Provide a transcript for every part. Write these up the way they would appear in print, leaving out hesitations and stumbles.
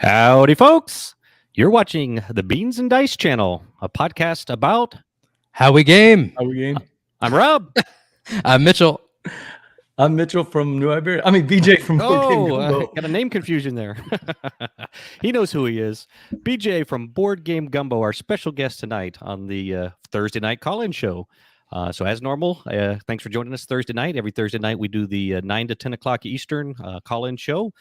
Howdy, folks. You're watching the Beans and Dice channel, a podcast about How we game. I'm Rob. I'm Mitchell. I'm Mitchell from New Iberia. I mean, BJ from Board Game Gumbo. Got a name confusion there. He knows who he is. BJ from Board Game Gumbo, our special guest tonight on the Thursday night call-in show. So as normal, thanks for joining us Thursday night. Every Thursday night, we do the 9 to 10 o'clock Eastern call-in show.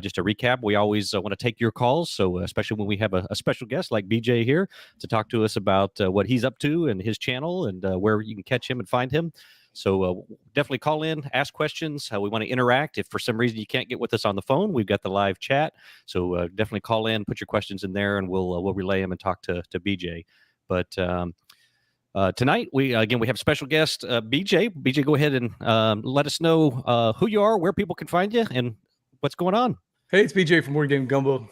Just a recap, we always want to take your calls, so especially when we have a special guest like BJ here to talk to us about what he's up to and his channel and where you can catch him and find him. So definitely call in, ask questions. We want to interact. If for some reason you can't get with us on the phone, we've got the live chat. So definitely call in, put your questions in there, and we'll relay them and talk to BJ. But tonight, we have a special guest, BJ. BJ, go ahead and let us know who you are, where people can find you, and what's going on. Hey, it's BJ from Board Game Gumbo.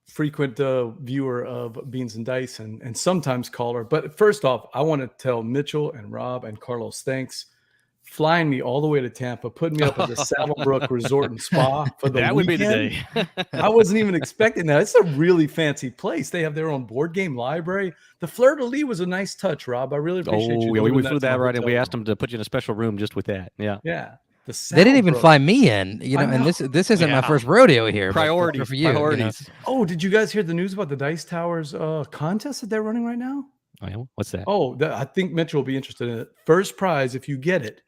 Frequent viewer of Beans and Dice and sometimes caller. But first off, I want to tell Mitchell and Rob and Carlos thanks. Flying me all the way to Tampa, putting me up at the Saddlebrook Resort and Spa for the that weekend. Would be the day. I wasn't even expecting that. It's a really fancy place. They have their own board game library. The fleur-de-lis was a nice touch, Rob. I really appreciate you. We flew that right, and we asked them to put you in a special room just with that. Yeah. Yeah. They didn't even fly me in, and this isn't my first rodeo here. Priorities for you. Priorities. Oh, did you guys hear the news about the Dice Towers contest that they're running right now? Oh, yeah. What's that? I think Mitchell will be interested in it. First prize, if you get it,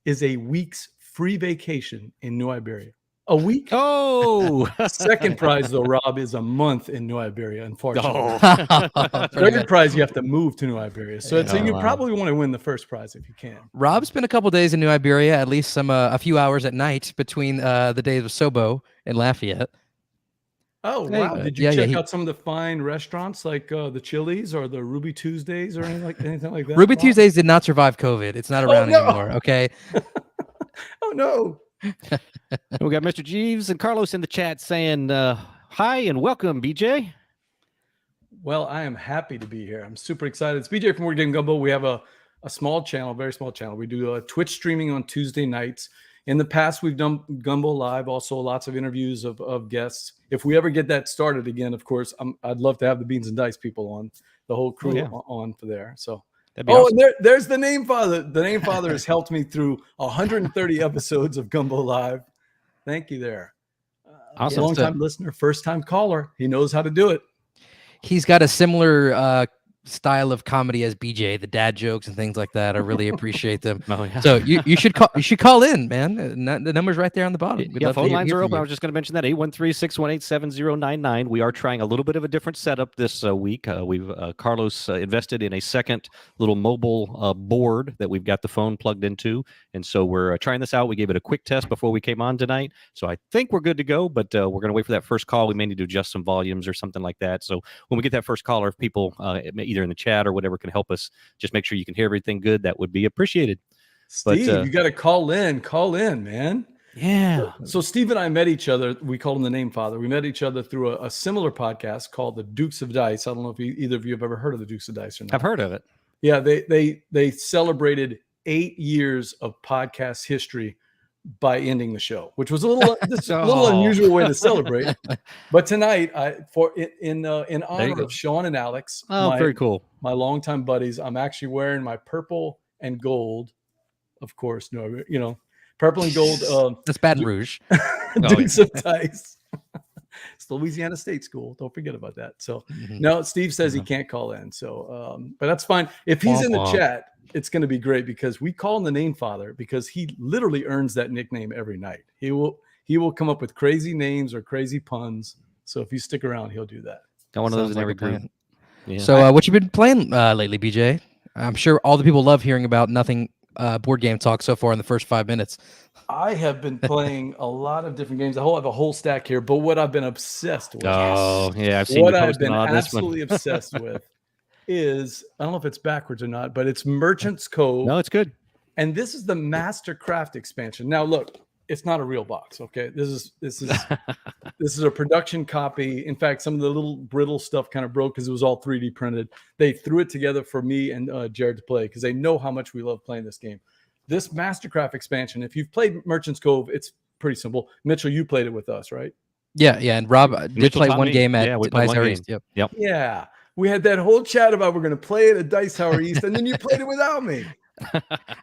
is a week's free vacation in New Iberia. A week? Oh! Second prize, though, Rob, is a month in New Iberia, unfortunately. Oh. Third prize, you have to move to New Iberia. So you probably want to win the first prize if you can. Rob spent a couple days in New Iberia, at least a few hours at night between the days of Sobo and Lafayette. Oh, wow. Did you check out some of the fine restaurants like the Chili's or the Ruby Tuesdays or anything like that? Ruby Tuesdays did not survive COVID. It's not around anymore, okay? Oh, no. We got Mr. Jeeves and Carlos in the chat saying hi and welcome, BJ. Well, I am happy to be here. I'm super excited. It's BJ from Board Game Gumbo. We have a small channel, very small channel. We do Twitch streaming on Tuesday nights. In the past, we've done Gumbo Live, also lots of interviews of guests. If we ever get that started again, of course, I'd love to have the Beans and Dice people on, the whole crew on for there. So, awesome. And there's the Name Father. The Name Father has helped me through 130 episodes of Gumbo Live. Thank you there. Awesome. Long-time listener, first-time caller. He knows how to do it. He's got a similar style of comedy as BJ, the dad jokes and things like that. I really appreciate them. Oh, yeah. So you should call in, man. The number's right there on the bottom. Phone lines are open. I was just going to mention that 813-618-7099. We are trying a little bit of a different setup this week. Carlos invested in a second little mobile board that we've got the phone plugged into, and so we're trying this out. We gave it a quick test before we came on tonight, so I think we're good to go. But we're going to wait for that first call. We may need to adjust some volumes or something like that. So when we get that first caller, if people either in the chat or whatever can help us, just make sure you can hear everything good. That would be appreciated. Steve, you got to call in, man. Yeah. So Steve and I met each other. We called him the Name Father. We met each other through a similar podcast called the Dukes of Dice. I don't know if either of you have ever heard of the Dukes of Dice or not. I've heard of it. Yeah, they celebrated 8 years of podcast history by ending the show, which was a little unusual way to celebrate. But tonight, in honor of Sean and Alex, very cool, my longtime buddies, I'm actually wearing my purple and gold, of course. Purple and gold. That's Baton Rouge. Dukes of Dice. It's Louisiana State School. Don't forget about that. So no, Steve says he can't call in. So, but that's fine. If he's in the chat, it's going to be great because we call him the Name Father because he literally earns that nickname every night. He will come up with crazy names or crazy puns. So if you stick around, he'll do that. Got one of those in every group. Yeah. So what you been playing lately, BJ? I'm sure all the people love hearing about nothing board game talk so far in the first 5 minutes. I have been playing a lot of different games. I have a whole stack here, but what I've been obsessed with. Oh, yeah. I've seen what I've been absolutely obsessed with is, I don't know if it's backwards or not, but it's Merchant's Cove. No, it's good. And this is the Mastercraft expansion. Now, look, it's not a real box. Okay. This is a production copy. In fact, some of the little brittle stuff kind of broke because it was all 3D printed. They threw it together for me and Jared to play because they know how much we love playing this game. This Mastercraft expansion, if you've played Merchant's Cove, it's pretty simple. Mitchell, you played it with us, right? Yeah, and Rob did Mitchell play taught one me. game at Yeah, we played Dice one Tower game. East. Yep. Yep. Yeah. We had that whole chat about we're going to play it at Dice Tower East, and then you played it without me.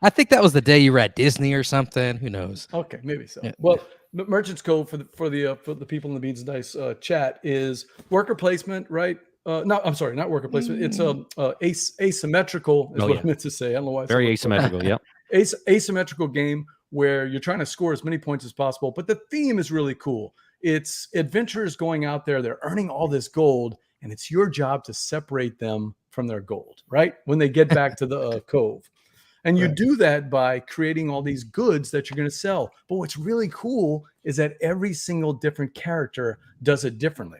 I think that was the day you were at Disney or something. Who knows? Okay, maybe so. Yeah. Well, Merchant's Code for the people in the Beads and Dice chat is worker placement, right? No, I'm sorry, not worker placement. It's asymmetrical is Oh, what yeah. I meant to say. I don't know why. I said Very worker asymmetrical. Yep. asymmetrical game where you're trying to score as many points as possible, but the theme is really cool. It's adventurers going out there, they're earning all this gold, and it's your job to separate them from their gold, right? When they get back to the cove. And you do that by creating all these goods that you're going to sell. But what's really cool is that every single different character does it differently.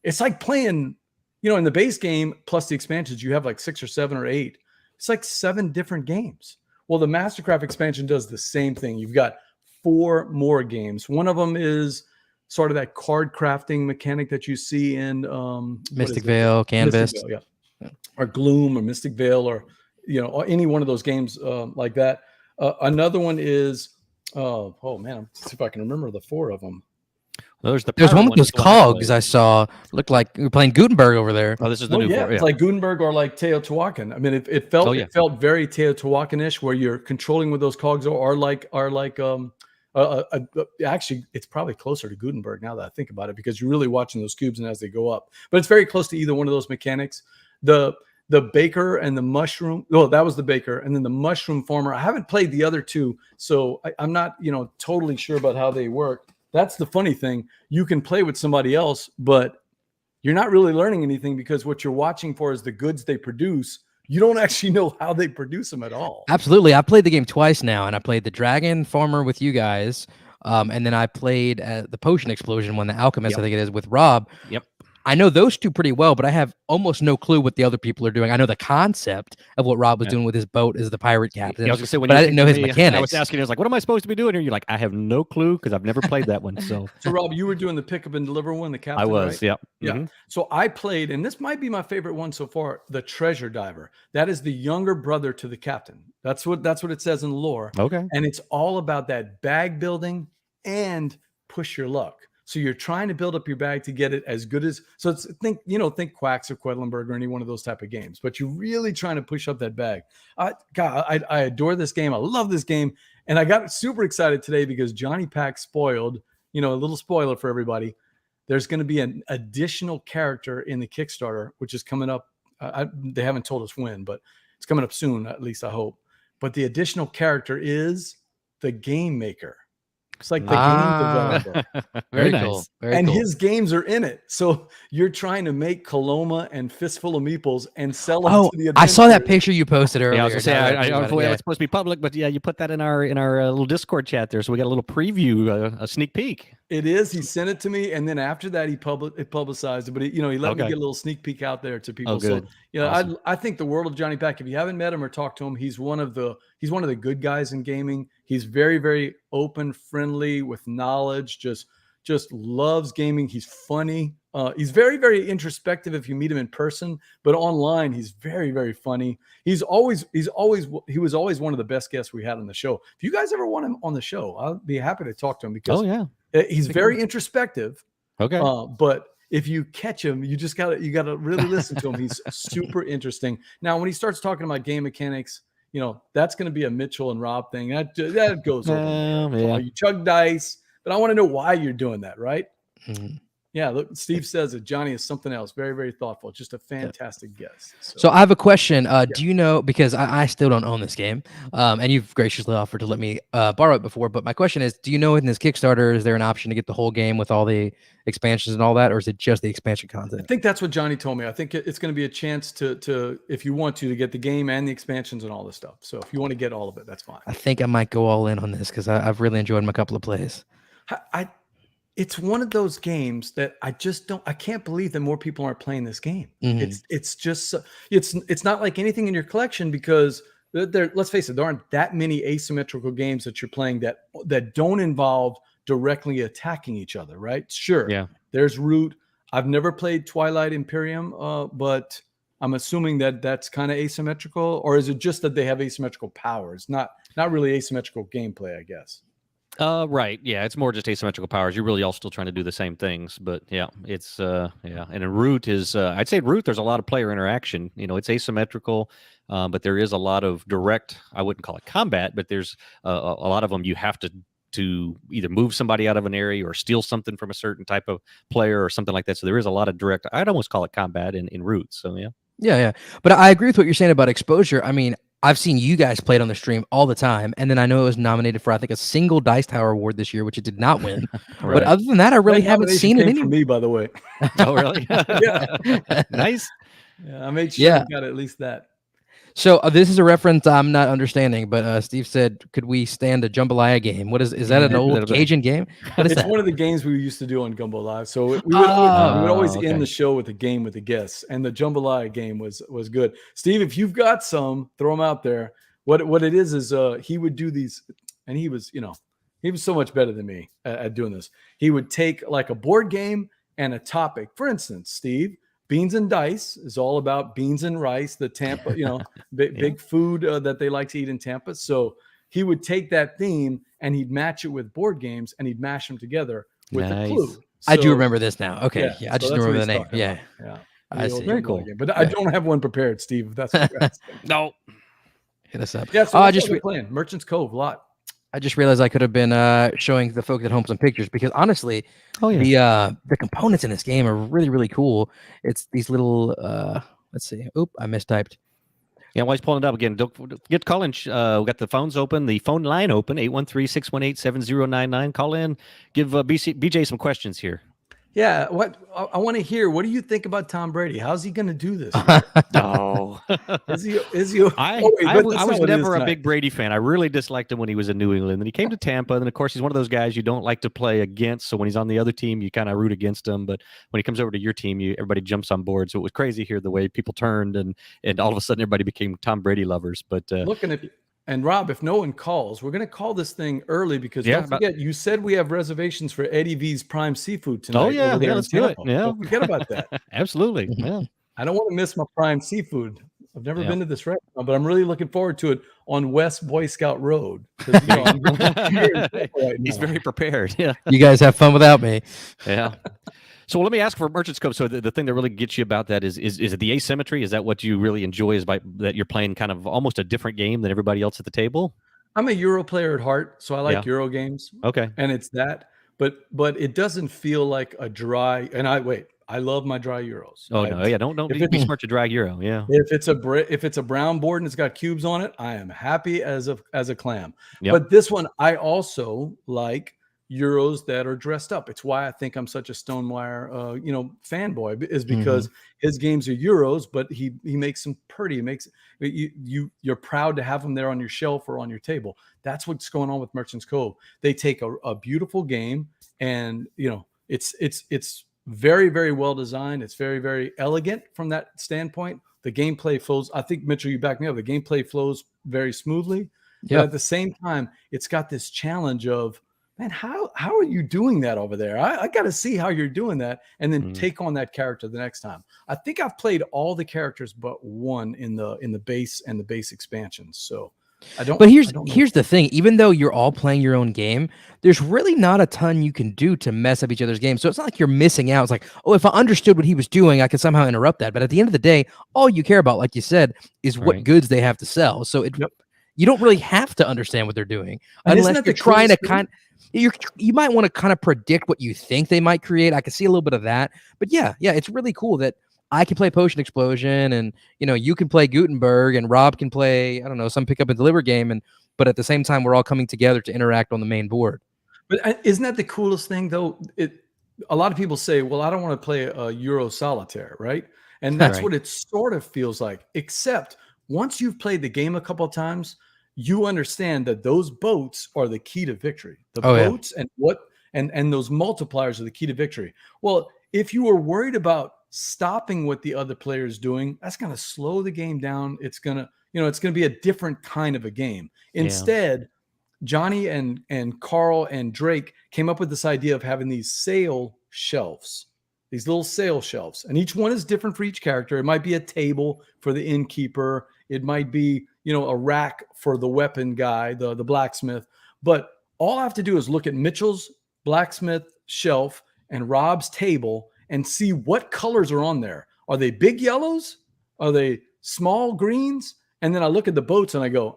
It's like playing, in the base game plus the expansions, you have like 6 or 7 or 8. It's like 7 different games. Well, the Mastercraft expansion does the same thing. You've got 4 more games. One of them is sort of that card crafting mechanic that you see in Mystic Vale, Canvas. Mystic Vale, yeah. Or Gloom or Mystic Vale or any one of those games like that. Another one is let's see if I can remember the 4 of them. Well, there's one with those cogs I saw. Looked like we were playing Gutenberg over there. Oh, this is the new 4. It's like Gutenberg or like Teotihuacan. I mean, it felt very Teotihuacan-ish, where you're controlling what those cogs are like actually, it's probably closer to Gutenberg now that I think about it, because you're really watching those cubes and as they go up. But it's very close to either one of those mechanics. The baker and the mushroom. Oh, that was the baker, and then the mushroom farmer. I haven't played the other 2, so I'm not totally sure about how they work. That's the funny thing. You can play with somebody else, but you're not really learning anything, because what you're watching for is the goods they produce. You don't actually know how they produce them at all. Absolutely. I played the game twice now, and I played the Dragon Farmer with you guys. And then I played the Potion Explosion one, the Alchemist, I think it is, with Rob. Yep. I know those 2 pretty well, but I have almost no clue what the other people are doing. I know the concept of what Rob was doing with his boat as the pirate captain. Yeah, I was gonna say, but I didn't know his mechanics. I was asking, I was like, what am I supposed to be doing here? You're like, I have no clue, because I've never played that one. So Rob, you were doing the pick up and deliver one, the captain. I was, right? yep. Yeah. Mm-hmm. So I played, and this might be my favorite one so far, the Treasure Diver. That is the younger brother to the captain. That's what it says in the lore. Okay. And it's all about that bag building and push your luck. So you're trying to build up your bag to get it as good as, so it's think Quacks or Quedlinburg or any one of those type of games, but you're really trying to push up that bag. I adore this game. I love this game. And I got super excited today because Johnny Pack spoiled, a little spoiler for everybody. There's going to be an additional character in the Kickstarter, which is coming up. They haven't told us when, but it's coming up soon, at least I hope. But the additional character is the Game Maker. It's like the game developer. Very nice. cool. His games are in it. So you're trying to make Coloma and Fistful of Meeples and sell them to the I saw that adventurers. picture you posted earlier. Yeah, I was gonna say, I don't know if Yeah. it's supposed to be public, but yeah, you put that in our little Discord chat there, so we got a little preview, a sneak peek. It is. He sent it to me, and then after that, he publicized it. But he let me get a little sneak peek out there to people. Oh, good. So Awesome. I think the world of Johnny Pack. If you haven't met him or talked to him, he's one of the good guys in gaming. He's very, very open, friendly, with knowledge. Just loves gaming. He's funny. He's very, very introspective if you meet him in person, but online he's very, very funny. He was always one of the best guests we had on the show. If you guys ever want him on the show, I'll be happy to talk to him, because he's very introspective. Okay. But if you catch him, you gotta really listen to him. He's super interesting. Now, when he starts talking about game mechanics, that's going to be a Mitchell and Rob thing. That goes over. Yeah. You chug dice, but I want to know why you're doing that, right? Mm-hmm. Yeah, look, Steve says that Johnny is something else. Very, very thoughtful. Just a fantastic guest. So I have a question. Do you know, because I still don't own this game, and you've graciously offered to let me borrow it before, but my question is, do you know in this Kickstarter, is there an option to get the whole game with all the expansions and all that, or is it just the expansion I content? think that's what Johnny told me. I think it's going to be a chance to if you want to get the game and the expansions and all this stuff. So if you want to get all of it, that's fine. I think I might go all in on this, because I've really enjoyed my couple of plays. It's one of those games that I can't believe that more people aren't playing this game. Mm-hmm. It's not like anything in your collection, because let's face it, there aren't that many asymmetrical games that you're playing that don't involve directly attacking each other, right? Sure. Yeah. There's Root. I've never played Twilight Imperium, but I'm assuming that that's kind of asymmetrical, or is it just that they have asymmetrical powers? Not really asymmetrical gameplay, I guess. Right. Yeah, it's more just asymmetrical powers. You're really all still trying to do the same things, but yeah, it's yeah. And in Root is I'd say in Root there's a lot of player interaction. It's asymmetrical, but there is a lot of direct. I wouldn't call it combat, but there's a lot of them you have to either move somebody out of an area or steal something from a certain type of player or something like that. So there is a lot of direct. I'd almost call it combat in Root. So yeah. Yeah. But I agree with what you're saying about exposure. I mean, I've seen you guys play it on the stream all the time, and then I know it was nominated for I think a single Dice Tower award this year, which it did not win. Right. But other than that, I really That haven't seen it nomination came anywhere. from me, by the way. Oh really? Yeah. Nice. Yeah, I made sure Yeah. we got at least that. So this is a reference I'm not understanding, but Steve said, "Could we stand a jambalaya game?" What is that? An old Cajun game? What is It's that? one of the games we used to do on Gumbo Live. So we would always okay. end the show with a game with the guests, and the jambalaya game was good. Steve, if you've got some, throw them out there. What it is he would do these, and he was so much better than me at doing this. He would take like a board game and a topic. For instance, Steve, Beans and Dice is all about beans and rice, the Tampa, big food that they like to eat in Tampa. So he would take that theme and he'd match it with board games and he'd mash them together with a Nice. clue. I do So, remember this now. Okay, yeah, I so just that's don't what remember the he's name. talking Yeah, about. I The old see. Very Jambalaya cool. game. But I don't have one prepared, Steve. If that's what you're asking. No. hit us up. Yeah, so I what's just all we playing Merchant's Cove a lot. I just realized I could have been showing the folks at home some pictures because honestly, Oh yeah. the components in this game are really really cool. It's these little let's see. Oop, I mistyped. Yeah, while he's pulling it up again, don't get calling. We got the phones open, the phone line open, 813-618-7099. Call in, give BJ some questions here. Yeah, I want to hear. What do you think about Tom Brady? How's he going to do this? Oh, Is he? I that's was not what it is never a tonight. big Brady fan. I really disliked him when he was in New England. Then he came to Tampa, and then of course he's one of those guys you don't like to play against. So when he's on the other team, you kind of root against him. But when he comes over to your team, everybody jumps on board. So it was crazy here the way people turned, and all of a sudden everybody became Tom Brady lovers. But Looking at and Rob, if no one calls, we're going to call this thing early because Yeah, don't forget, you said we have reservations for Eddie V's Prime Seafood tonight. oh yeah, over there in let's do it. Tampa. Yeah, Don't forget about that. absolutely. Yeah. I don't want to miss my Prime Seafood. I've never Yeah. been to this restaurant, but I'm really looking forward to it on West Boy Scout Road. 'Cause, I'm here in Tampa right He's now. very prepared. Yeah. You guys have fun without me. Yeah. So let me ask for Merchant's Cove. So the thing that really gets you about that is it the asymmetry? Is that what you really enjoy? Is that you're playing kind of almost a different game than everybody else at the table? I'm a Euro player at heart, so I like Yeah. Euro games. Okay. And it's that, but it doesn't feel like a dry. And I love my dry Euros. Oh no, yeah, don't if be smart to drag Euro. Yeah. If it's a brown board and it's got cubes on it, I am happy as a clam. Yep. But this one, I also like Euros that are dressed up. It's why I think I'm such a Stonemaier, fanboy, is because his games are Euros, but he makes them pretty. He makes you're proud to have them there on your shelf or on your table. That's what's going on with Merchant's Cove. They take a beautiful game, and it's very, very well designed. It's very, very elegant from that standpoint. The gameplay flows. I think, Mitchell, you back me up. The gameplay flows very smoothly. Yeah. But at the same time, it's got this challenge of, man, how are you doing that over there? I got to see how you're doing that, and then take on that character the next time. I think I've played all the characters but one in the base and the base expansions. So I don't. But I don't know. here's the thing. Even though you're all playing your own game, there's really not a ton you can do to mess up each other's games. So it's not like you're missing out. It's like, oh, if I understood what he was doing, I could somehow interrupt that. But at the end of the day, all you care about, like you said, is what Right. goods they have to sell. So you don't really have to understand what they're doing unless you're trying to you might want to kind of predict what you think they might create. I can see a little bit of that. But yeah, it's really cool that I can play Potion Explosion, and you can play Gutenberg, and Rob can play, I don't know, some pick up and deliver game, but at the same time we're all coming together to interact on the main board. But isn't that the coolest thing, though? A lot of people say, well, I don't want to play a Euro solitaire, right? And that's Right. what it sort of feels like, except once you've played the game a couple of times, you understand that those boats are the key to victory. The boats and those multipliers are the key to victory. Well, if you are worried about stopping what the other player is doing, that's going to slow the game down. It's going to be a different kind of a game. Instead, Johnny and Carl and Drake came up with this idea of having these sail shelves, these little sail shelves, and each one is different for each character. It might be a table for the innkeeper. It might be, a rack for the weapon guy, the blacksmith. But all I have to do is look at Mitchell's blacksmith shelf and Rob's table and see what colors are on there. Are they big yellows? Are they small greens? And then I look at the boats and I go,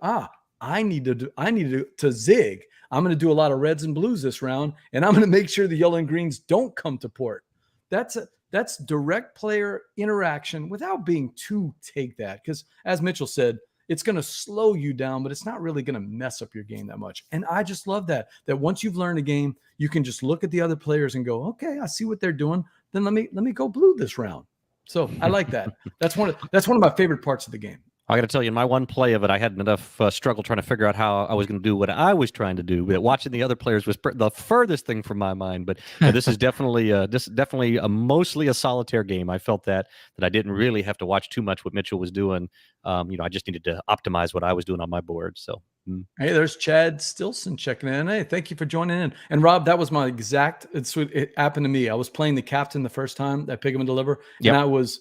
I need to zig. I'm going to do a lot of reds and blues this round, and I'm going to make sure the yellow and greens don't come to port. That's direct player interaction without being too take that. Because as Mitchell said, it's going to slow you down, but it's not really going to mess up your game that much. And I just love that once you've learned a game, you can just look at the other players and go, okay, I see what they're doing. Then let me go blue this round. So I like that. That's one of my favorite parts of the game. I got to tell you, in my one play of it, I had enough struggle trying to figure out how I was going to do what I was trying to do. But watching the other players was the furthest thing from my mind. But this is definitely mostly a solitaire game. I felt that I didn't really have to watch too much what Mitchell was doing. I just needed to optimize what I was doing on my board. So. Hey, there's Chad Stilson checking in. Hey, thank you for joining in. And Rob, that was my exact. It happened to me. I was playing the captain the first time that Pick 'em and Deliver, and I was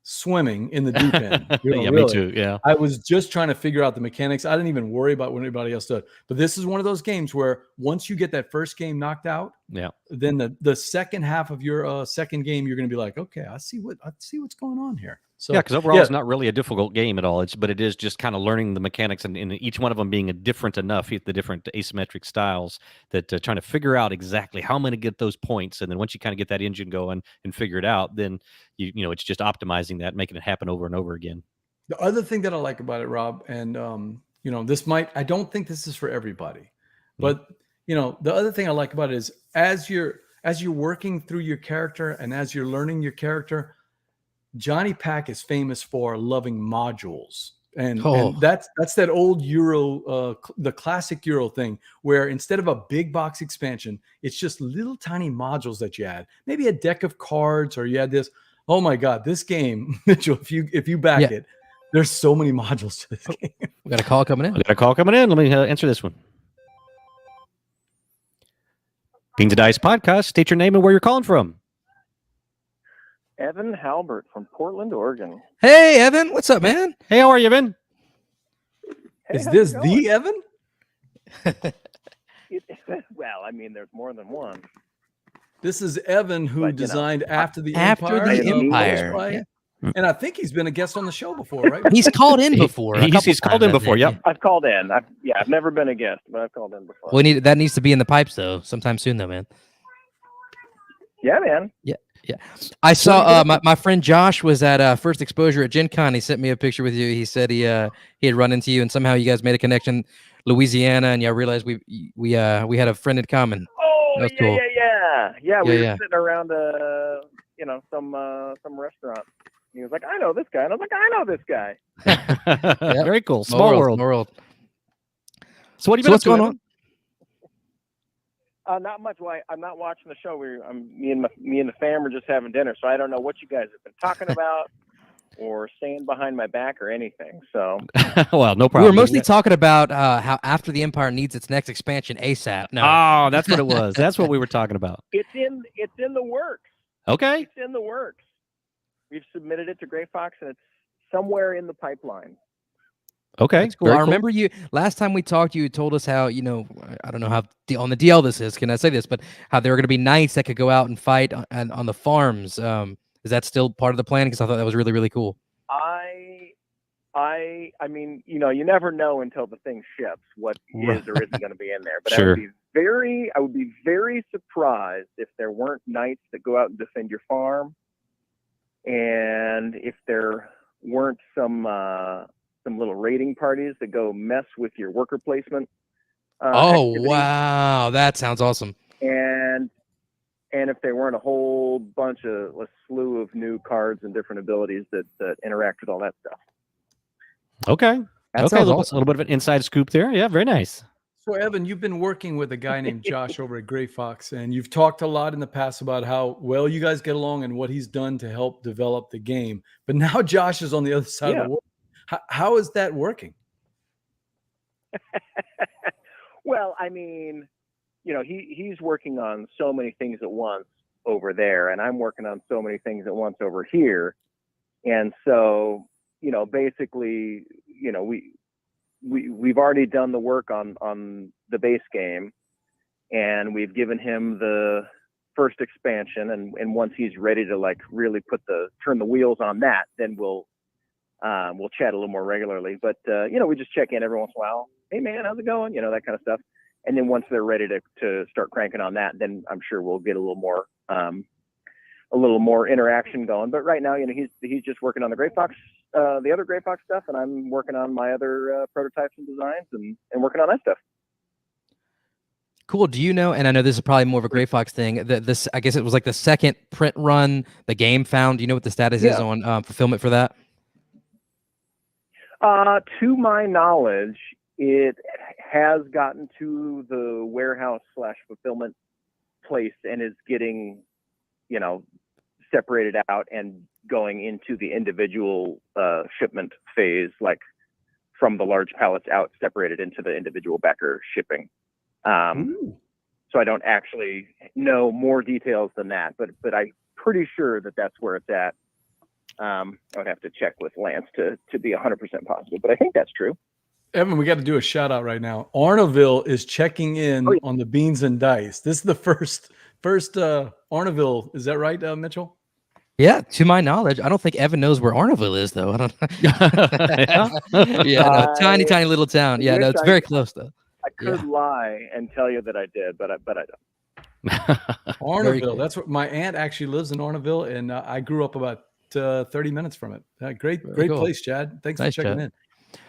swimming in the deep end. Yeah, me too. Yeah, I was just trying to figure out the mechanics. I didn't even worry about what anybody else did. But this is one of those games where once you get that first game knocked out, then the second half of your second game, you're going to be like, okay, I see what's going on here. So because overall it's not really a difficult game at all. But it is just kind of learning the mechanics and each one of them being different enough, the different asymmetric styles, that trying to figure out exactly how I'm going to get those points. And then once you kind of get that engine going and figure it out, then you it's just optimizing that, making it happen over and over again. The other thing that I like about it, Rob, and I don't think this is for everybody, but the other thing I like about it is as you're working through your character and as you're learning your character, Johnny Pack is famous for loving modules. And that's that old Euro, the classic Euro thing, where instead of a big box expansion, it's just little tiny modules that you add. Maybe a deck of cards, or you add this. Oh my God, this game, Mitchell, if you back it, there's so many modules to this game. We got a call coming in. Let me answer this one. Beans and Dice Podcast. State your name and where you're calling from. Evan Halbert from Portland, Oregon. Hey, Evan. What's up, man? Hey, how are you, Evan? Hey, is this the Evan? Well, I mean, there's more than one. This is Evan, who designed After the Empire. Yeah. And I think he's been a guest on the show before, right? He's called in before. He's called in before. Yep. I've called in. I've never been a guest, but I've called in before. That needs to be in the pipes though, sometime soon though, man. Yeah, man. Yeah. I saw my friend Josh was at First Exposure at Gen Con. He sent me a picture with you. He said he had run into you and somehow you guys made a connection, Louisiana, and y'all realized we had a friend in common. Oh, that was cool. Yeah. We were sitting around some restaurant. He was like, I know this guy. And I was like, I know this guy. Very cool. Small world. So what have you been what's going on? Not much. I'm not watching the show. Me and the fam are just having dinner, so I don't know what you guys have been talking about or saying behind my back or anything. So, well, no problem. We were mostly talking about how After the Empire needs its next expansion ASAP. No. Oh, that's what it was. That's what we were talking about. It's in the works. Okay. It's in the works. We've submitted it to Gray Fox, and it's somewhere in the pipeline. Okay, that's cool. I remember you last time we talked. You told us how I don't know how on the DL this is. Can I say this? But how there were going to be knights that could go out and fight on the farms. Is that still part of the plan? Because I thought that was really, really cool. I mean, you never know until the thing ships what is or isn't going to be in there. But sure. I would be very surprised if there weren't knights that go out and defend your farm, and if there weren't some little raiding parties that go mess with your worker placement. Wow, that sounds awesome. And if there weren't a slew of new cards and different abilities that interact with all that stuff. Okay. That sounds a awesome. little bit of an inside scoop there. Yeah, very nice. So, Evan, you've been working with a guy named Josh over at Gray Fox, and you've talked a lot in the past about how well you guys get along and what he's done to help develop the game. But now Josh is on the other side of the world. How is that working? Well, I mean, he's working on so many things at once over there, and I'm working on so many things at once over here. And so, basically, we've already done the work on the base game, and we've given him the first expansion, and once he's ready to like really turn the wheels on that, then we'll chat a little more regularly. But we just check in every once in a while. Hey man, how's it going? That kind of stuff. And then once they're ready to start cranking on that, then I'm sure we'll get a little more interaction going. But right now, he's just working on the Gray Fox, the other Gray Fox stuff, and I'm working on my other prototypes and designs and working on that stuff. Cool. Do you know, and I know this is probably more of a Gray Fox thing, this, I guess it was like the second print run the game found. Do you know what the status is on fulfillment for that? To my knowledge, it has gotten to the warehouse/fulfillment place and is getting, separated out and going into the individual shipment phase, like from the large pallets out, separated into the individual backer shipping. So I don't actually know more details than that, but I'm pretty sure that that's where it's at. I would have to check with Lance to be 100% positive, but I think that's true. Evan, we got to do a shout out right now. Arnaville is checking in on the beans and dice. This is the first Arnaville. Is that right, Mitchell? Yeah, to my knowledge, I don't think Evan knows where Arnaville is, though. I don't. No, tiny little town. Yeah, no, it's very close though. I could lie and tell you that I did, but I don't. Arnaville. Cool. That's what my aunt actually lives in Arnaville, and I grew up about 30 minutes from it. Great cool. Place, Chad. Thanks for checking in.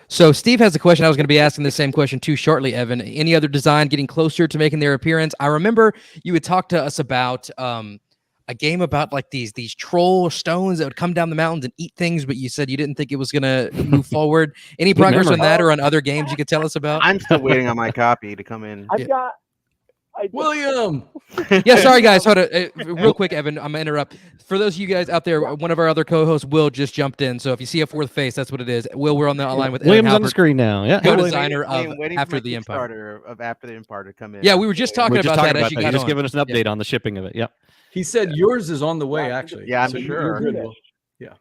So Steve has a question. I was going to be asking the same question too shortly, Evan. Any other design getting closer to making their appearance? I remember you had talked to us about a game about like these troll stones that would come down the mountains and eat things, but you said you didn't think it was going to move forward. Any progress on that or on other games you could tell us about? I'm still waiting on my copy to come in. William. Yeah, sorry guys. Hold on. Real quick, Evan, I'm gonna interrupt. For those of you guys out there, one of our other co-hosts, Will, just jumped in. So if you see a fourth face, that's what it is. Will, we're on the line with William's Aaron on the screen now. Yeah, co-designer of After the Empire. After the Empire to come in. Yeah, we were just talking about that as you got on. Just giving us an update on the shipping of it. Yep. He said yours is on the way, actually. Yeah, I'm so sure. You're good, Will. Yeah.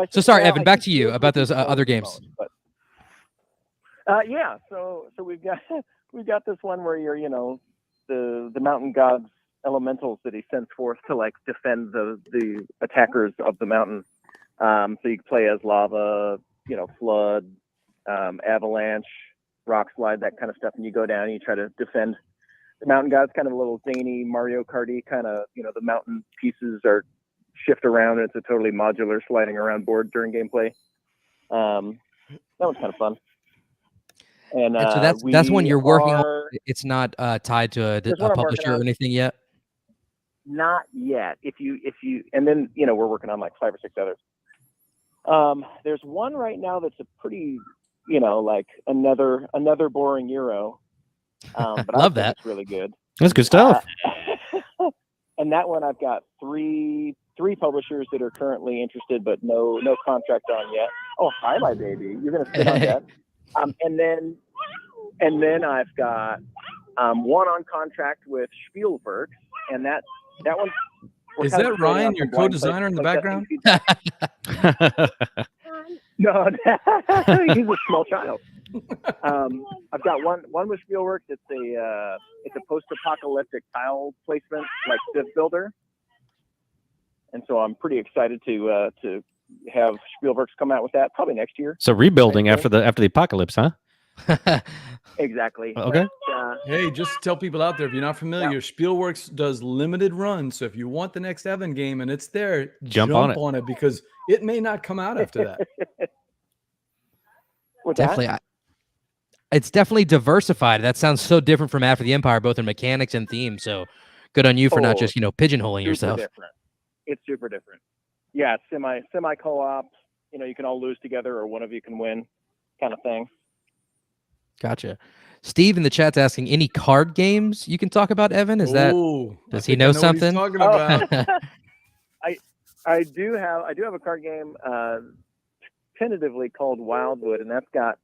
So sorry, Evan. Back to you about those other games. Yeah. So we've got this one where you're the mountain god's elementals that he sends forth to like defend the attackers of the mountain. So you can play as lava, flood, avalanche, rock slide, that kind of stuff, and you go down and you try to defend the mountain god's kind of a little zany Mario Karty kind of, the mountain pieces are shift around and it's a totally modular sliding around board during gameplay. That was kind of fun. And so that's one you're working on. It's not tied to a publisher or anything yet. Not yet. If you, and then we're working on like 5 or 6 others. There's one right now that's a pretty, like another boring Euro. But Love that. It's really good. That's good stuff. And that one I've got three publishers that are currently interested, but no contract on yet. Oh, hi, my baby. You're gonna sit on that. And then I've got one on contract with Spielberg, and that one. Is that Ryan, your co-designer in the background? No, he's a small child. I've got one with Spielberg. It's a post-apocalyptic tile placement, like Civ Builder, and so I'm pretty excited to have Spielberg's come out with that probably next year. So rebuilding after the apocalypse, huh? Exactly. Okay. Hey, just to tell people out there, if you're not familiar, Spielworks does limited runs. So if you want the next Evan game and it's there, jump on it because it may not come out after that. Definitely. It's definitely diversified. That sounds so different from After the Empire, both in mechanics and theme. So good on you for not just, pigeonholing yourself. Different. It's super different. Yeah, semi co-op. You can all lose together or one of you can win kind of thing. Gotcha. Steve in the chat's asking, any card games you can talk about, Evan? Is that does he know something? What he's talking about. I do have a card game tentatively called Wildwood, and that's got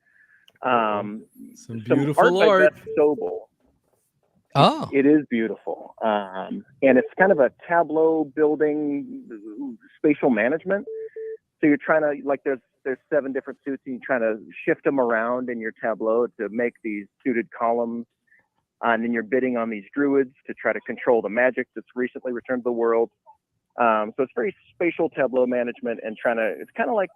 some beautiful art by art. Beth Sobel. Oh, it is beautiful, and it's kind of a tableau building, spatial management. So you're trying to there's 7 different suits, and you're trying to shift them around in your tableau to make these suited columns and then you're bidding on these druids to try to control the magic that's recently returned to the world. So it's very spatial tableau management and it's kind of like,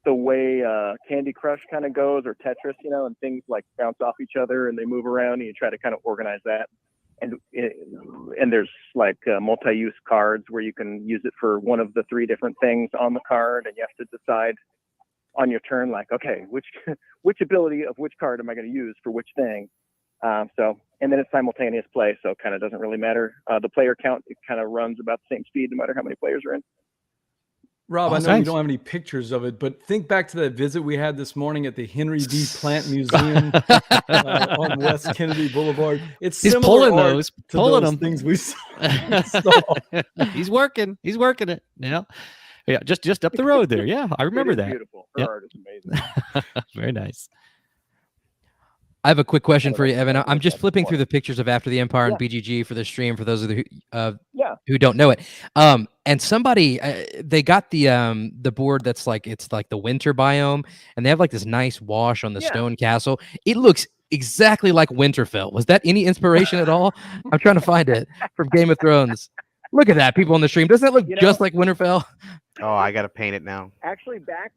the way Candy Crush kind of goes, or Tetris, and things like bounce off each other and they move around and you try to kind of organize that. And there's like multi-use cards where you can use it for one of the 3 different things on the card, and you have to decide on your turn, like, okay, which ability of which card am I going to use for which thing? And then it's simultaneous play, so it kind of doesn't really matter. The player count, it kind of runs about the same speed no matter how many players are in. Rob, Oh, I know nice. you don't have any pictures of it, but think back to that visit we had this morning at the Henry D. Plant Museum on West Kennedy Boulevard. It's He's similar pulling art those, to pulling those them. things we saw. He's working it. Yeah, just up the road there. Yeah, I remember It is that. beautiful. Her Yep. art is amazing. Very nice. I have a quick question for you, Evan. I'm just That's flipping fun. through the pictures of After the Empire and Yeah. BGG for the stream for those of the Yeah. who don't know it. And somebody they got the board that's like, it's like the winter biome, and they have like this nice wash on the Yeah. stone castle. It looks exactly like Winterfell. Was that any inspiration at all? I'm trying to find it from Game of Thrones. Look at that, people on the stream. Doesn't that look just like Winterfell? Oh, I gotta paint it now. Actually, back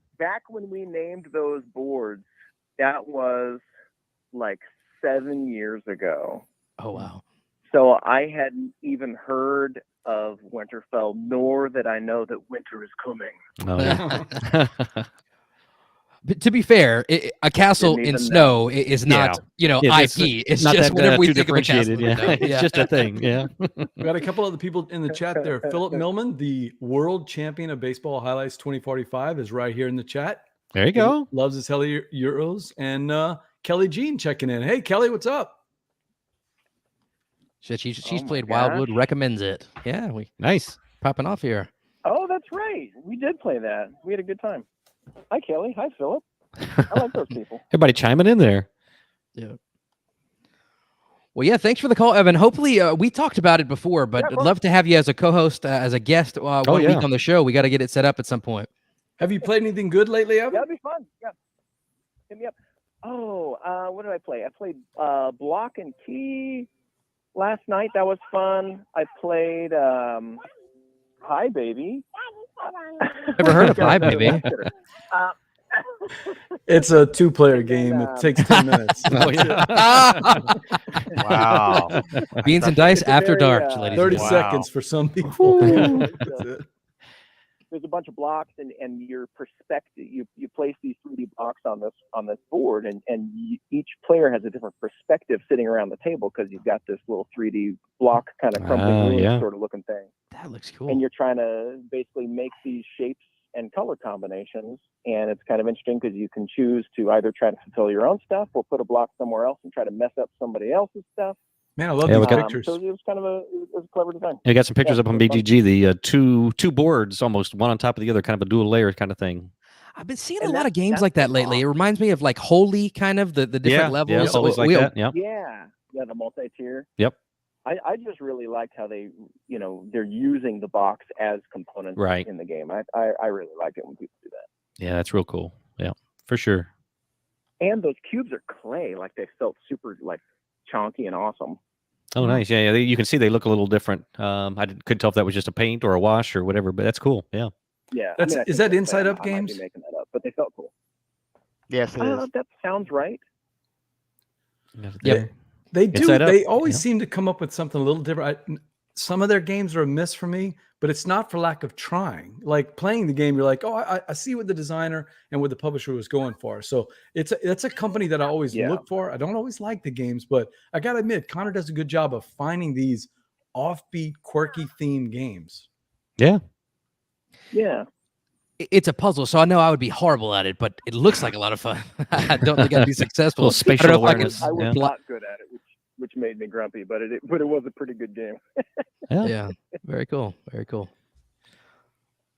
when we named those boards, that was like 7 years ago. Oh wow. So I hadn't even heard of Winterfell, nor that I know that winter is coming. Oh, yeah. But to be fair, a castle Didn't in even snow is not, Yeah, IP. It's not just that whenever we too think of a castle. differentiated. in Yeah. snow. It's just a thing. Yeah. We got a couple other people in the chat there. Philip Millman, the world champion of baseball highlights 2045, is right here in the chat. There you go. He loves his heli Euros. And Kelly Jean checking in. Hey, Kelly, what's up? She's Oh my played gosh. Wildwood, recommends it. Yeah, we Nice. popping off here. Oh, that's right. We did play that. We had a good time. Hi, Kelly. Hi, Philip. I like those people. Everybody chiming in there. Yeah. Well, yeah, thanks for the call, Evan. Hopefully, we talked about it before, but Yeah, I'd love to have you as a co-host, as a guest one week on the show. We got to get it set up at some point. Have you played anything good lately, Evan? That'd be fun. Yeah. Hit me up. Oh, what did I play? I played Block and Key last night. That was fun. I played Hi Baby. Never heard of Hi Baby. It's a 2-player game. It takes 10 minutes. Oh, yeah. Wow. Beans and Dice It's a After very, Dark, ladies and 30 gentlemen. Wow. seconds for some people. That's it. There's a bunch of blocks, and your perspective. You place these 3D blocks on this board, and each player has a different perspective sitting around the table because you've got this little 3D block kind of crumbling ruin yeah. sort of looking thing. That looks cool. And you're trying to basically make these shapes and color combinations, and it's kind of interesting because you can choose to either try to fulfill your own stuff or put a block somewhere else and try to mess up somebody else's stuff. Man, I love Yeah, we these got- pictures. So it was kind of a clever design. I got some pictures Yeah, up on it was fun. BGG. The two boards, almost one on top of the other, kind of a dual layer kind of thing. I've been seeing And a lot of that's- games that's like that the layly. It bomb. reminds me of like Holy, kind of the different levels. Yeah, always like We- that. Yeah. Yeah, the multi-tier. Yep. I just really liked how they, they're using the box as components Right. in the game. I really like it when people do that. Yeah, that's real cool. Yeah, for sure. And those cubes are clay, like they felt super like chonky and awesome. Oh, nice. Yeah, you can see they look a little different. Couldn't tell if that was just a paint or a wash or whatever, but that's cool. Yeah. Yeah. That's- I is think that that's Inside them. Up I might be Games? making that up, but they felt cool. Yes, it is. That sounds right. Yep. They do. Inside Out, They always yeah. seem to come up with something a little different. Some of their games are a miss for me, but it's not for lack of trying. Like playing the game, you're like, oh, I see what the designer and what the publisher was going for. So it's a company that I always Yeah. look for. I don't always like the games, but I gotta admit, Connor does a good job of finding these offbeat, quirky themed games. Yeah. Yeah. It's a puzzle, so I know I would be horrible at it, but it looks like a lot of fun. I don't think I'd be successful. Little spatial I don't know if I could- awareness. I was Yeah. not good at it, which made me grumpy, but it was a pretty good game. Yeah, very cool. Very cool.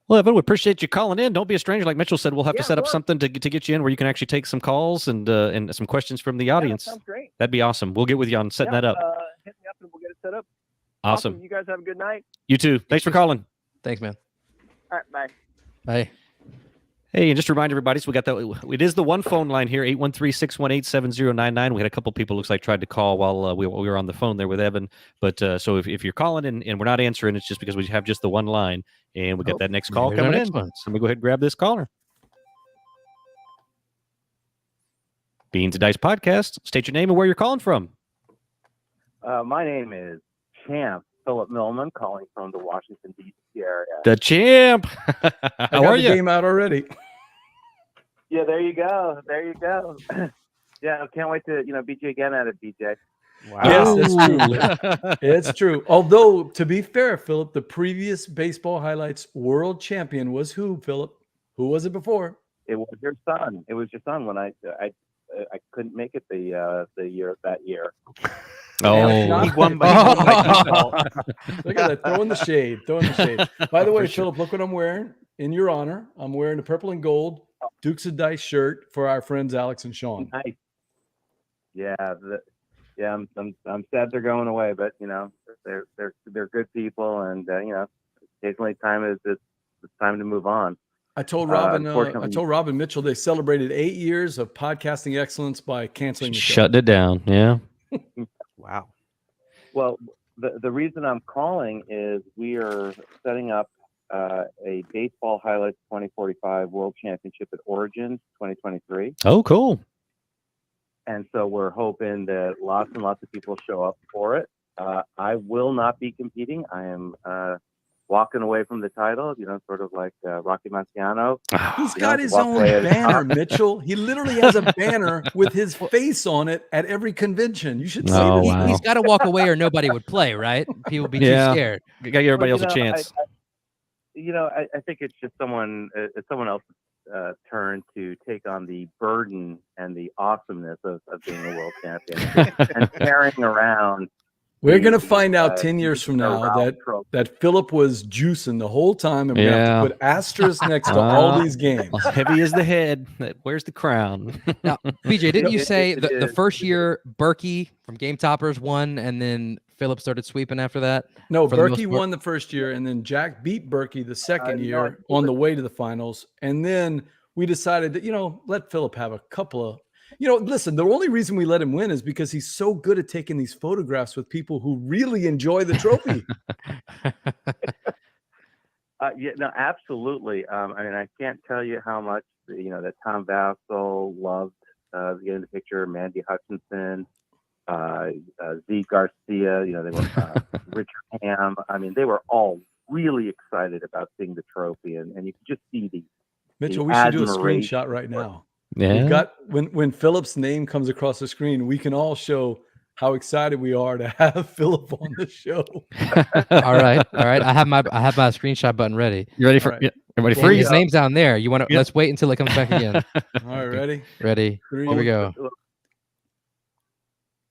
Well, Evan, we appreciate you calling in. Don't be a stranger. Like Mitchell said, we'll have Yeah, to set of up course. something to get you in where you can actually take some calls and some questions from the Yeah, that audience. sounds great. That'd be awesome. We'll get with you on setting Yeah, that up. Hit me up and we'll get it set up. Awesome. You guys have a good night. You too. Thanks for calling. Thanks, man. All right, bye. Bye. Hey, and just to remind everybody, so we got it is the one phone line here, 813-618-7099. We had a couple people, looks like, tried to call while we were on the phone there with Evan. But so if you're calling and we're not answering, it's just because we have just the one line. And we got that next call Here's our coming next in. one. So let me go ahead and grab this caller. Beans and Dice Podcast. State your name and where you're calling from. My name is Champ Philip Millman, calling from the Washington, D.C. area. The champ. I How got are the you? game out already. Yeah, there you go. There you go. Yeah, I can't wait to beat you again at it, BJ. Wow. Yes, that's true. It's true. Although, to be fair, Philip, the previous Baseball Highlights world champion was who, Philip? Who was it before? It was your son. It was your son when I couldn't make it that year. Oh, He won by default. Look at that, throwing the shade. By the way, Philip, look what I'm wearing in your honor. I'm wearing a purple and gold Dukes of Dice shirt for our friends Alex and Sean. Nice. Yeah, I'm sad they're going away, but they're good people, and occasionally it's time to move on. I told Robin Mitchell they celebrated 8 years of podcasting excellence by canceling the show. shutting it down. Yeah. Wow. Well, the reason I'm calling is we are setting up a Baseball Highlights 2045 World Championship at Origins 2023. Oh, cool. And so we're hoping that lots and lots of people show up for it. I will not be competing. I am walking away from the title, sort of like Rocky Marciano. He's got his own banner, Mitchell. He literally has a banner with his face on it at every convention. You should see Oh, this. wow. He's got to walk away or nobody would play, right? People would be Yeah. too scared. You gotta give everybody else a chance. I think it's just someone else's turn to take on the burden and the awesomeness of being a world champion and carrying around. We're going to find out 10 years from now that Philip was juicing the whole time, and we're going to have to put asterisks next to all these games. Heavy is the head. Where's the crown? Now, BJ, didn't you say it the is. first year Berkey from Game Toppers won, and then Philip started sweeping after that? No, for the most Berkey part? won the first year, and then Jack beat Berkey the second No, year on the way to the finals. And then we decided that, let Philip have a couple of, listen, the only reason we let him win is because he's so good at taking these photographs with people who really enjoy the trophy. Yeah, no, absolutely. I can't tell you how much, that Tom Vassell loved getting the picture, Mandy Hutchinson, Z Garcia, they were Richard Ham. They were all really excited about seeing the trophy, and you could just see the Mitchell, we should do a admiration. screenshot right now. Yeah. We've got when Philip's name comes across the screen, we can all show how excited we are to have Philip on the show. All right. I have my screenshot button ready. You ready for? All right. Yeah. Everybody Well, free? his name's down there. You want to? Yep. Let's wait until it comes back again. All right, ready? Ready? Three. Here we go.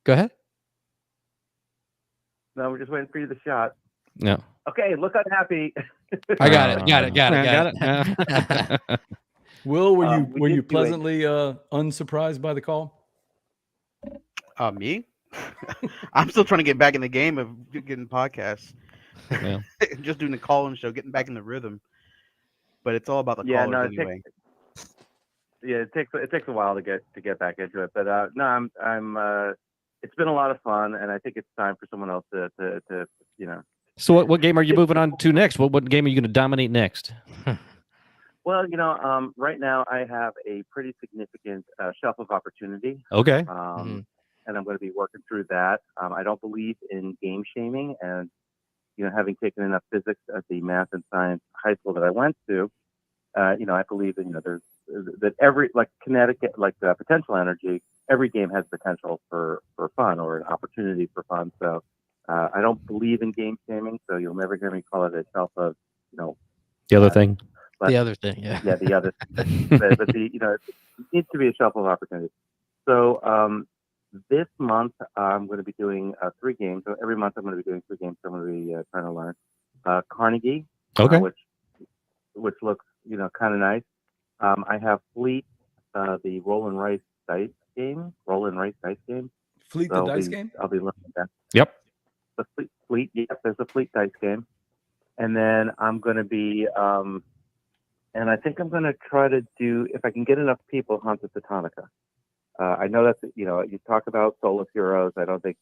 Go ahead. No, we're just waiting for you to shot. No. Okay, look unhappy. I got it. Got it. Will, were you we did do pleasantly unsurprised by the call? Me? I'm still trying to get back in the game of getting podcasts. Yeah. Just doing the call-in show, getting back in the rhythm. But it's all about the Yeah, callers no, anyway. it takes a while to get back into it, but no, I'm it's been a lot of fun, and I think it's time for someone else to So what game are you moving on to next? What game are you going to dominate next? Well, right now I have a pretty significant shelf of opportunity, Okay. and I'm going to be working through that. I don't believe in game shaming, and having taken enough physics at the math and science high school that I went to, I believe that there's that every Connecticut potential energy. Every game has potential for fun or an opportunity for fun. So I don't believe in game shaming. So you'll never hear me call it a shelf of The other thing. But, the other thing, yeah. Yeah, the other. but it needs to be a shelf of opportunity. So this month I'm going to be doing 3 games. So every month I'm going to be doing 3 games. So I'm going to be trying to learn Carnegie, Okay. which looks kind of nice. I have Fleet, the roll and rice dice game. Fleet the dice game? I'll be learning that. Yep. The Fleet. Yes, there's a Fleet dice game. And then I'm going to be And I think I'm going to try to do, if I can get enough people, Haunted Teutonica. I know that's, you talk about soulless Euros. I don't think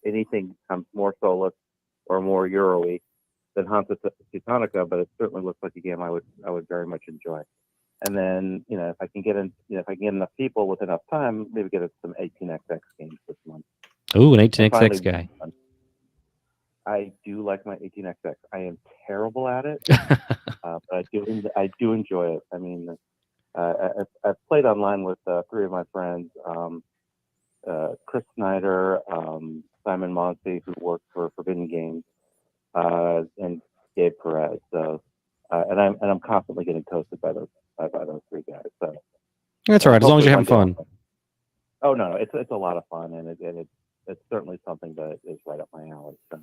anything comes more soulless or more Euro-y than Haunted Teutonica, but it certainly looks like a game I would very much enjoy. And then, if I can get enough people with enough time, maybe get some 18xx games this month. Ooh, an 18xx guy. I do like my 18xx. I am terrible at it, but I do enjoy it. I mean, I've played online with 3 of my friends, Chris Snyder, Simon Monty, who works for Forbidden Games, and Gabe Perez. So, and I'm constantly getting toasted by those 3 guys. So That's all right, as long as you're having fun. Oh no, it's a lot of fun, and it's certainly something that is right up my alley. So.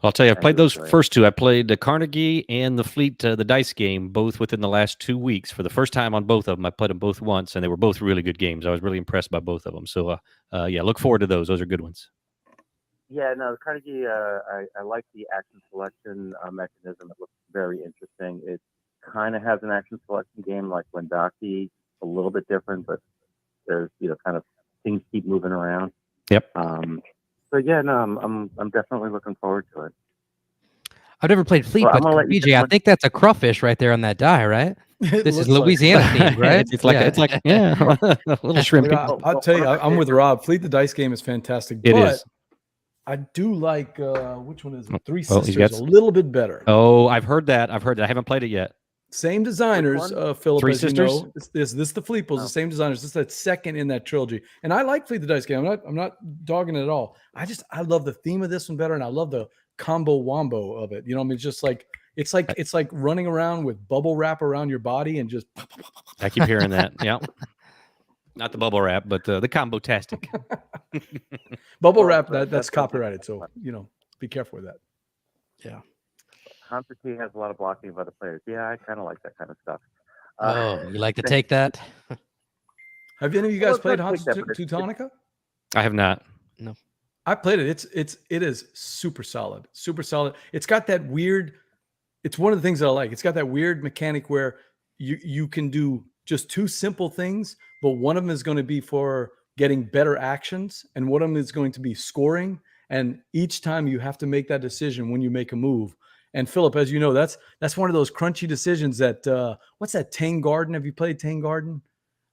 I'll tell you, I've played those first 2. I played the Carnegie and the Fleet, the dice game, both within the last 2 weeks. For the first time on both of them, I played them both once, and they were both really good games. I was really impressed by both of them. So, yeah, look forward to those. Those are good ones. Yeah, no, Carnegie, I like the action selection mechanism. It looks very interesting. It kind of has an action selection game like Wendaki, a little bit different, but there's, kind of things keep moving around. Yep. So yeah, no, I'm definitely looking forward to it. I've never played Fleet, but BJ, I think that's a crawfish right there on that die, right? This is Louisiana themed, right? It's like a little shrimp. I'll tell you, I'm with Rob. Fleet the dice game is fantastic. It but is. I do like which one is it? Three Oh, Sisters a little bit better. Oh, I've heard that. I haven't played it yet. Same designers, Philip. Three as Sisters? You know, this the Fleetpools, the same designers. This is that second in that trilogy, and I like Fleet the dice game. I'm not dogging it at all. I love the theme of this one better, and I love the combo wombo of it. You know, I mean, it's like running around with bubble wrap around your body and just. I keep hearing that. Yeah, not the bubble wrap, but the combo-tastic. Bubble wrap. That's copyrighted, so be careful with that. Yeah. Constantine has a lot of blocking of other players. Yeah, I kind of like that kind of stuff. You like to take that? Have any of you guys played Haunted Teutonica? I have not. No. I played it. It is super solid. Super solid. It's got that weird. It's one of the things that I like. It's got that weird mechanic where you can do just 2 simple things, but one of them is going to be for getting better actions, and one of them is going to be scoring. And each time you have to make that decision when you make a move. And Philip, as you know, that's one of those crunchy decisions that what's that Tang Garden? Have you played Tang Garden?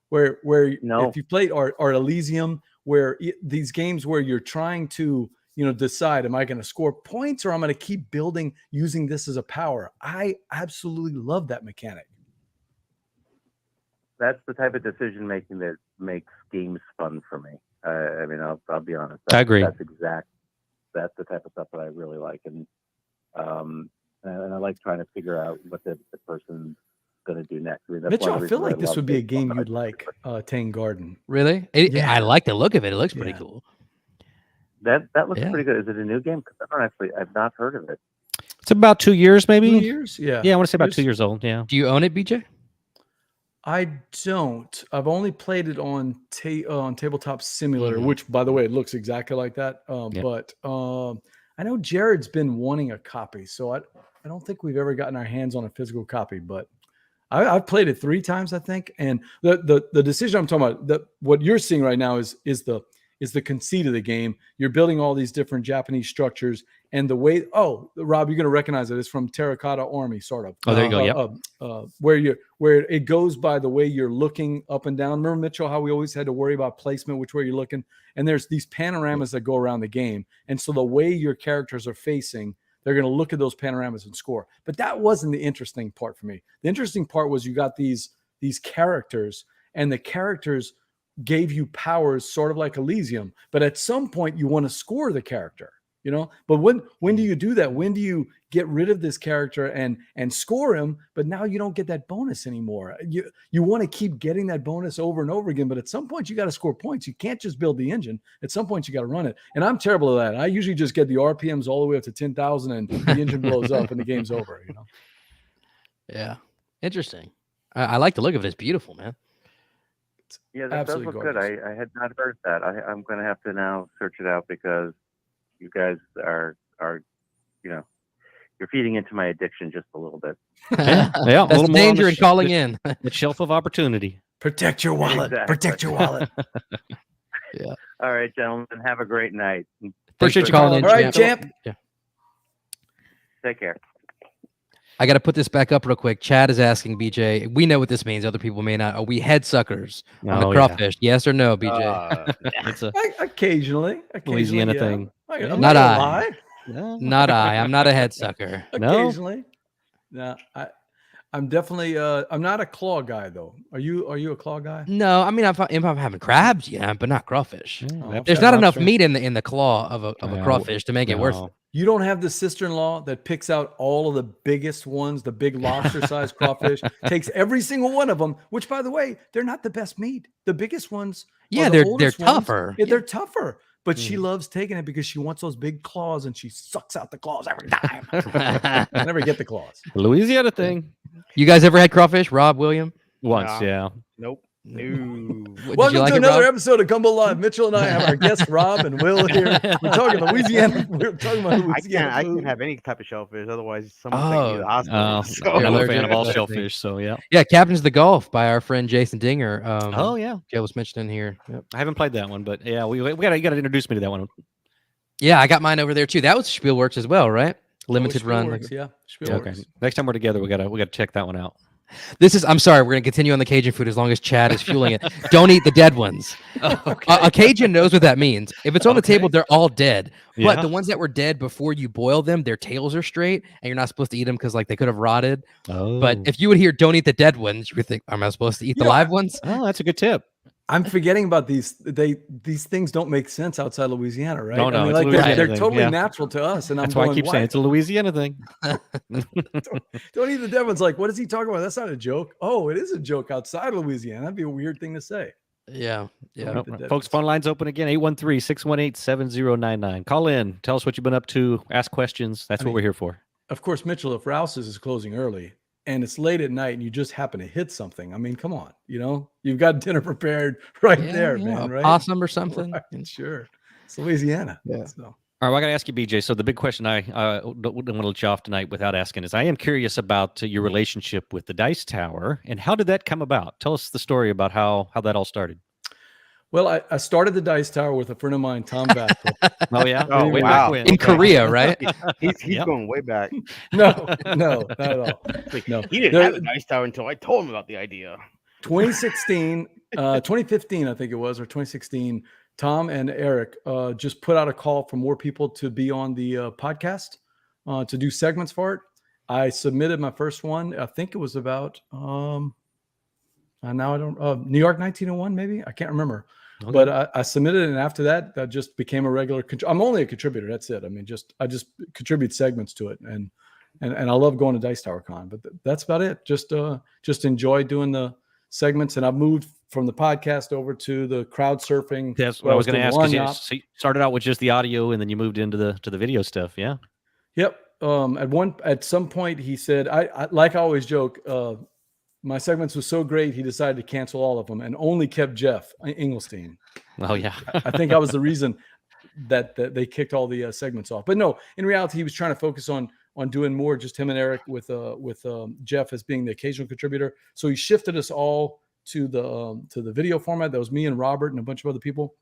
Where no. If you played or Elysium, where these games where you're trying to decide, am I going to score points or I'm going to keep building using this as a power? I absolutely love that mechanic. That's the type of decision making that makes games fun for me. I mean, I'll be honest. I agree. That's the type of stuff that I really like, and I like trying to figure out what the person's going to do next. I mean, Mitchell, I feel like this would be a game you'd like, Tang Garden. Really? Yeah. I like the look of it. It looks pretty cool. That looks pretty good. Is it a new game? Because I've not heard of it. It's about 2 years, maybe. 2 years? Yeah. Yeah, I want to say about 2 years old. Yeah. Do you own it, BJ? I don't. I've only played it on Tabletop Simulator, which, by the way, it looks exactly like that. But I know Jared's been wanting a copy, so I don't think we've ever gotten our hands on a physical copy. But I've played it 3 times, I think. And the decision I'm talking about, what you're seeing right now is the conceit of the game. You're building all these different Japanese structures, and the way. Oh, Rob, you're going to recognize it. It's from Terracotta Army, sort of. Oh, there you go. Yep. Where it goes by the way you're looking up and down. Remember, Mitchell, how we always had to worry about placement, which way you're looking, and there's these panoramas that go around the game, and so the way your characters are facing, they're going to look at those panoramas and score. But that wasn't the interesting part for me. The interesting part was you got these characters, and the characters gave you powers sort of like Elysium, but at some point you want to score the character, but when do you do that? When do you get rid of this character and score him, but now you don't get that bonus anymore? You want to keep getting that bonus over and over again, but at some point you got to score points. You can't just build the engine. At some point you got to run it, and I'm terrible at that. I usually just get the RPMs all the way up to 10,000 and the engine blows up and the game's over. Yeah, interesting. I like the look of it. It's beautiful, man. Yeah, that does look good. I had not heard that. I'm going to have to now search it out because you guys are you're feeding into my addiction just a little bit. Yeah, a That's little the more on danger in calling in. the shelf of opportunity. Protect your wallet. Exactly. Protect your wallet. All right, gentlemen, have a great night. Thanks Appreciate for you calling in, All right, champ. Yeah. Take care. I got to put this back up real quick. Chad is asking BJ. We know what this means. Other people may not. Are we head suckers on the Oh, crawfish? Yes or no, BJ? It's a Occasionally, Louisiana yeah. thing. I'm Not gonna I. lie. Not I. I'm not a head sucker. No? Occasionally. No, I'm definitely I'm not a claw guy though. Are you a claw guy? No, I mean, if I'm having crabs, yeah, but not crawfish. Oh, There's okay. not enough Lobster. meat in the claw of a No, crawfish to make it worth it. You don't have the sister-in-law that picks out all of the biggest ones, the big lobster-sized crawfish, takes every single one of them, which by the way, they're not the best meat. The biggest ones, Yeah, are the they're oldest ones. tougher. Yeah, they're tougher. But she loves taking it because she wants those big claws and she sucks out the claws every time. I never get the claws. Louisiana thing. You guys ever had crawfish, Rob, William? Once, yeah. Nope. No. Did you Welcome like to it, another Rob? episode of Gumbo Live. Mitchell and I have our guests Rob and Will here. We're talking Louisiana. We're talking about Louisiana. I food. can't have any type of shellfish. Otherwise, someone take me to the Oh. hospital. So- I'm a allergic fan of all to that shellfish, so yeah. Yeah, Captains of the Golf by our friend Jason Dinger. Oh, yeah. Joe was mentioning here. Yep. I haven't played that one, but yeah, you got to introduce me to that one. Yeah, I got mine over there too. That was Spielworks as well, right? Limited run. Spielworks, yeah. Okay. Spielworks. Next time we're together, we gotta check that one out. I'm sorry, we're gonna continue on the Cajun food as long as Chad is fueling it. Don't eat the dead ones. A Cajun knows what that means. If it's on the table, they're all dead. But Yeah. the ones that were dead before you boil them, their tails are straight, and you're not supposed to eat them because like they could have rotted. Oh, But if you would hear "Don't eat the dead ones," you would think, "Am I supposed to eat the Yeah. live ones?" oh, that's a good tip. I'm forgetting about these. These things don't make sense outside Louisiana, right? No, no, I mean, it's a like Louisiana they're thing, totally yeah. natural to us, and That's I'm why going, I keep saying it's a Louisiana thing. Don't eat the dead ones. Like, what is he talking about? That's not a joke. Oh, it is a joke outside Louisiana. That'd be a weird thing to say. Yeah. Nope. the dead Folks, ones. phone lines open again, 813-618-7099. Call in. Tell us what you've been up to. Ask questions. That's what we're here for. Of course, Mitchell, if Rouse's is closing early and it's late at night and you just happen to hit something, I mean, come on, you've got dinner prepared right there, yeah, man, a right? possum or something. Right, sure. It's Louisiana. Yeah. So. All right, well, I got to ask you, BJ. So the big question I don't want to let you off tonight without asking is I am curious about your relationship with the Dice Tower and how did that come about? Tell us the story about how that all started. Well, I started the Dice Tower with a friend of mine, Tom Backful. Oh, yeah? Oh, Way wow. back when. In Korea, right? He's Yep. going way back. No, not at all. No. He didn't No, have a dice tower until I told him about the idea. 2016, 2015, I think it was, or 2016, Tom and Eric just put out a call for more people to be on the podcast, to do segments for it. I submitted my first one. I think it was about, now I don't, New York 1901, maybe? I can't remember. Okay. But I submitted it, and after that, I just became a regular. I'm only a contributor. That's it. I mean, I just contribute segments to it, and I love going to Dice Tower Con. But that's about it. Just enjoy doing the segments, and I've moved from the podcast over to the crowd surfing. That's what I was going to ask. 'Cause Lanyap. so you started out with just the audio, and then you moved into the video stuff. Yeah. Yep. At some point, he said, I like I always joke. My segments was so great, he decided to cancel all of them and only kept Jeff Engelstein. Oh yeah. I think I was the reason that they kicked all the segments off. But no, in reality, he was trying to focus on doing more, just him and Eric with Jeff as being the occasional contributor. So he shifted us all to the video format. That was me and Robert and a bunch of other people.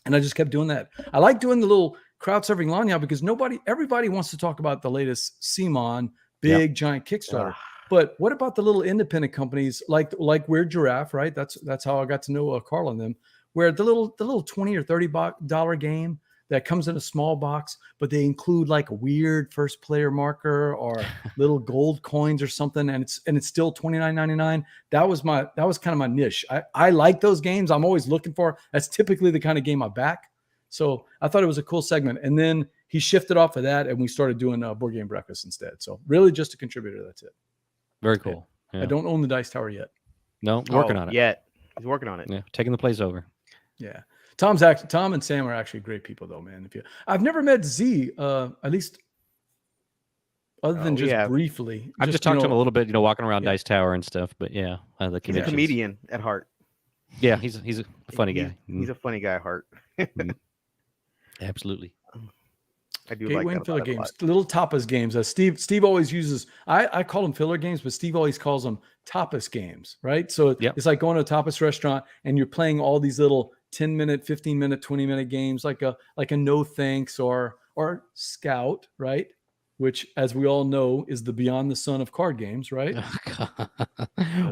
And I just kept doing that. I like doing the little crowd surfing lanyard because everybody wants to talk about the latest CMON big giant Kickstarter. But what about the little independent companies like Weird Giraffe, right? That's how I got to know Carl and them, where the little $20 or $30 game that comes in a small box, but they include like a weird first player marker or little gold coins or something, and it's still $29.99. That was kind of my niche. I like those games. I'm always looking for. That's typically the kind of game I back. So I thought it was a cool segment, and then he shifted off of that, and we started doing Board Game Breakfast instead. So really, just a contributor. That's it. Very cool. Yeah. I don't own the Dice Tower yet. No, working on it. Yet. He's working on it. Yeah, taking the place over. Yeah. Tom and Sam are actually great people though, man. I've never met Z, at least other than just briefly. I've just talked to him a little bit, walking around Dice Tower and stuff, but yeah, the He's a conventions. comedian at heart. Yeah, he's a funny guy. He's a funny guy at heart. Absolutely. I do Gateway like and that filler about it a lot. games, little tapas games. Steve always uses. I call them filler games, but Steve always calls them tapas games, right? So Yep. it's like going to a tapas restaurant and you're playing all these little 10-minute, 15-minute, 20-minute games, like a no thanks or Scout, right? Which, as we all know, is the beyond the sun of card games, right? Oh, God.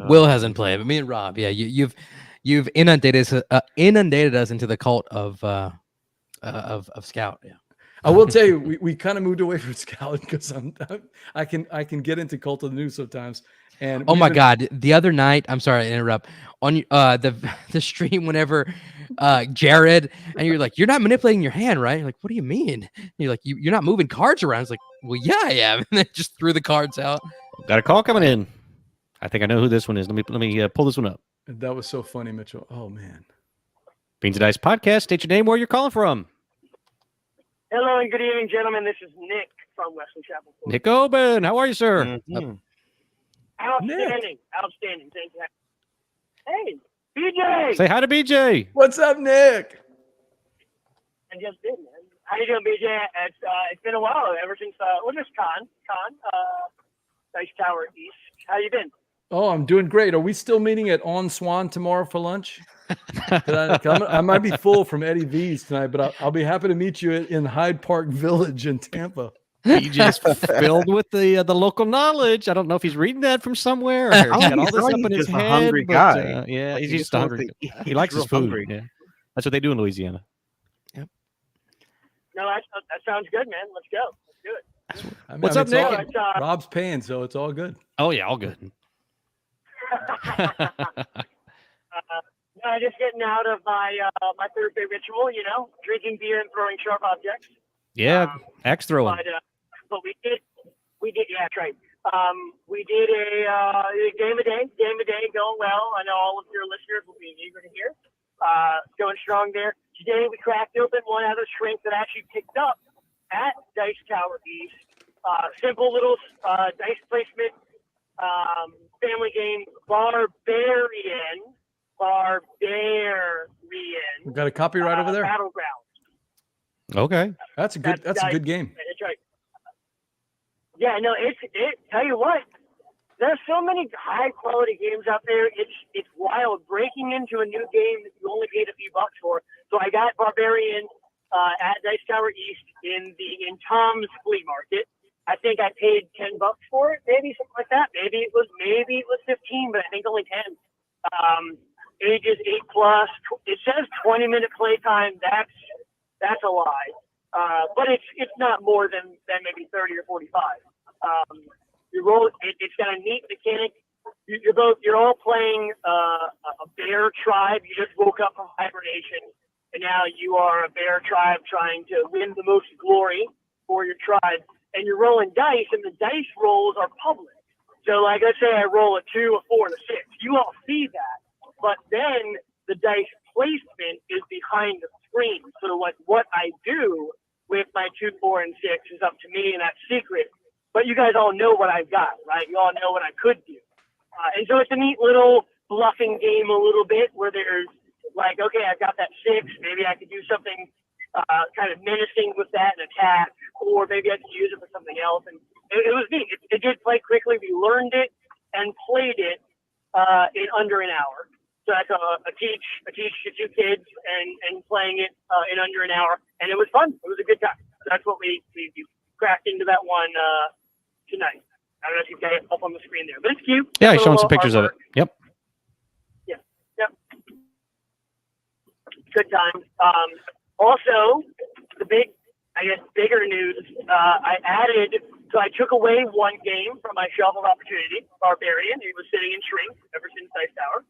Will hasn't played, but me and Rob, yeah, you've inundated us into the cult of Scout. Yeah. I will tell you, we kind of moved away from Scout because I can get into Cult of the New sometimes. And Oh my God! The other night, I'm sorry to interrupt. On the stream, whenever Jared and you're like, you're not manipulating your hand, right? You're like, what do you mean? You're like, you're not moving cards around. It's like, well, yeah, I am. And then just threw the cards out. Got a call coming in. I think I know who this one is. Let me pull this one up. That was so funny, Mitchell. Oh man. Beans and Dice Podcast. State your name, where you're calling from. Hello and good evening, gentlemen. This is Nick from Wesley Chapel. Florida. Nick Oben. How are you, sir? Mhm. Outstanding. Outstanding. Thank you. Hey, BJ. Say hi to BJ. What's up, Nick? I just did, man. How you doing, BJ? It's been a while ever since this Con Dice Tower East. How you been? Oh, I'm doing great. Are we still meeting at On Swan tomorrow for lunch? I might be full from Eddie V's tonight, but I'll be happy to meet you in Hyde Park Village in Tampa. BJ's filled with the local knowledge. I don't know if he's reading that from somewhere. Or he's got all this up in his just a head. hungry but, guy. yeah, Like, he's he just just a wants hungry. to eat. He likes He's his real food. hungry. Yeah. That's what they do in Louisiana. No, that sounds good, man. Let's go. Let's do it. What's up, it's Nick? all- It's, Rob's paying, so it's all good. Oh yeah, all good. Just getting out of my Thursday ritual, drinking beer and throwing sharp objects. Yeah, axe throwing. But we did, yeah, that's right. We did a game a day going well. I know all of your listeners will be eager to hear. Going strong there. Today we cracked open one other shrink that I actually picked up at Dice Tower East. Simple little dice placement family game, Barbarian. We got a copyright over there. Battlegrounds. Okay. That's a good game. That's right. Yeah, no, it. Tell you what, there's so many high quality games out there. It's wild breaking into a new game that you only paid a few bucks for. So I got Barbarian at Dice Tower East in Tom's flea market. I think I paid $10 for it, maybe something like that. Maybe it was 15, but I think only 10. Ages 8+. It says 20-minute playtime. That's a lie. But it's not more than maybe 30 or 45. You roll. It's got a neat mechanic. You're all playing a bear tribe. You just woke up from hibernation, and now you are a bear tribe trying to win the most glory for your tribe. And you're rolling dice, and the dice rolls are public. So, like, let's say I roll a 2, a 4, and a 6. You all see that, but then the dice placement is behind the screen. So, like, what I do with my 2, 4, and 6 is up to me, and that's secret. But you guys all know what I've got, right? You all know what I could do. And so it's a neat little bluffing game a little bit where there's like, okay, I've got that 6. Maybe I could do something kind of menacing with that and attack, or maybe I could use it for something else. And it was neat. It did play quickly. We learned it and played it in under an hour. So that's a teach to 2 kids and playing it in under an hour. And it was fun. It was a good time. So that's what we cracked into that one tonight. I don't know if you've got it up on the screen there, but it's cute. Yeah, he's showing some pictures of it. Yep. Yep. Good time. Also, the bigger news, I took away one game from my shelf of opportunity, Barbarian. He was sitting in shrink ever since Dice Tower.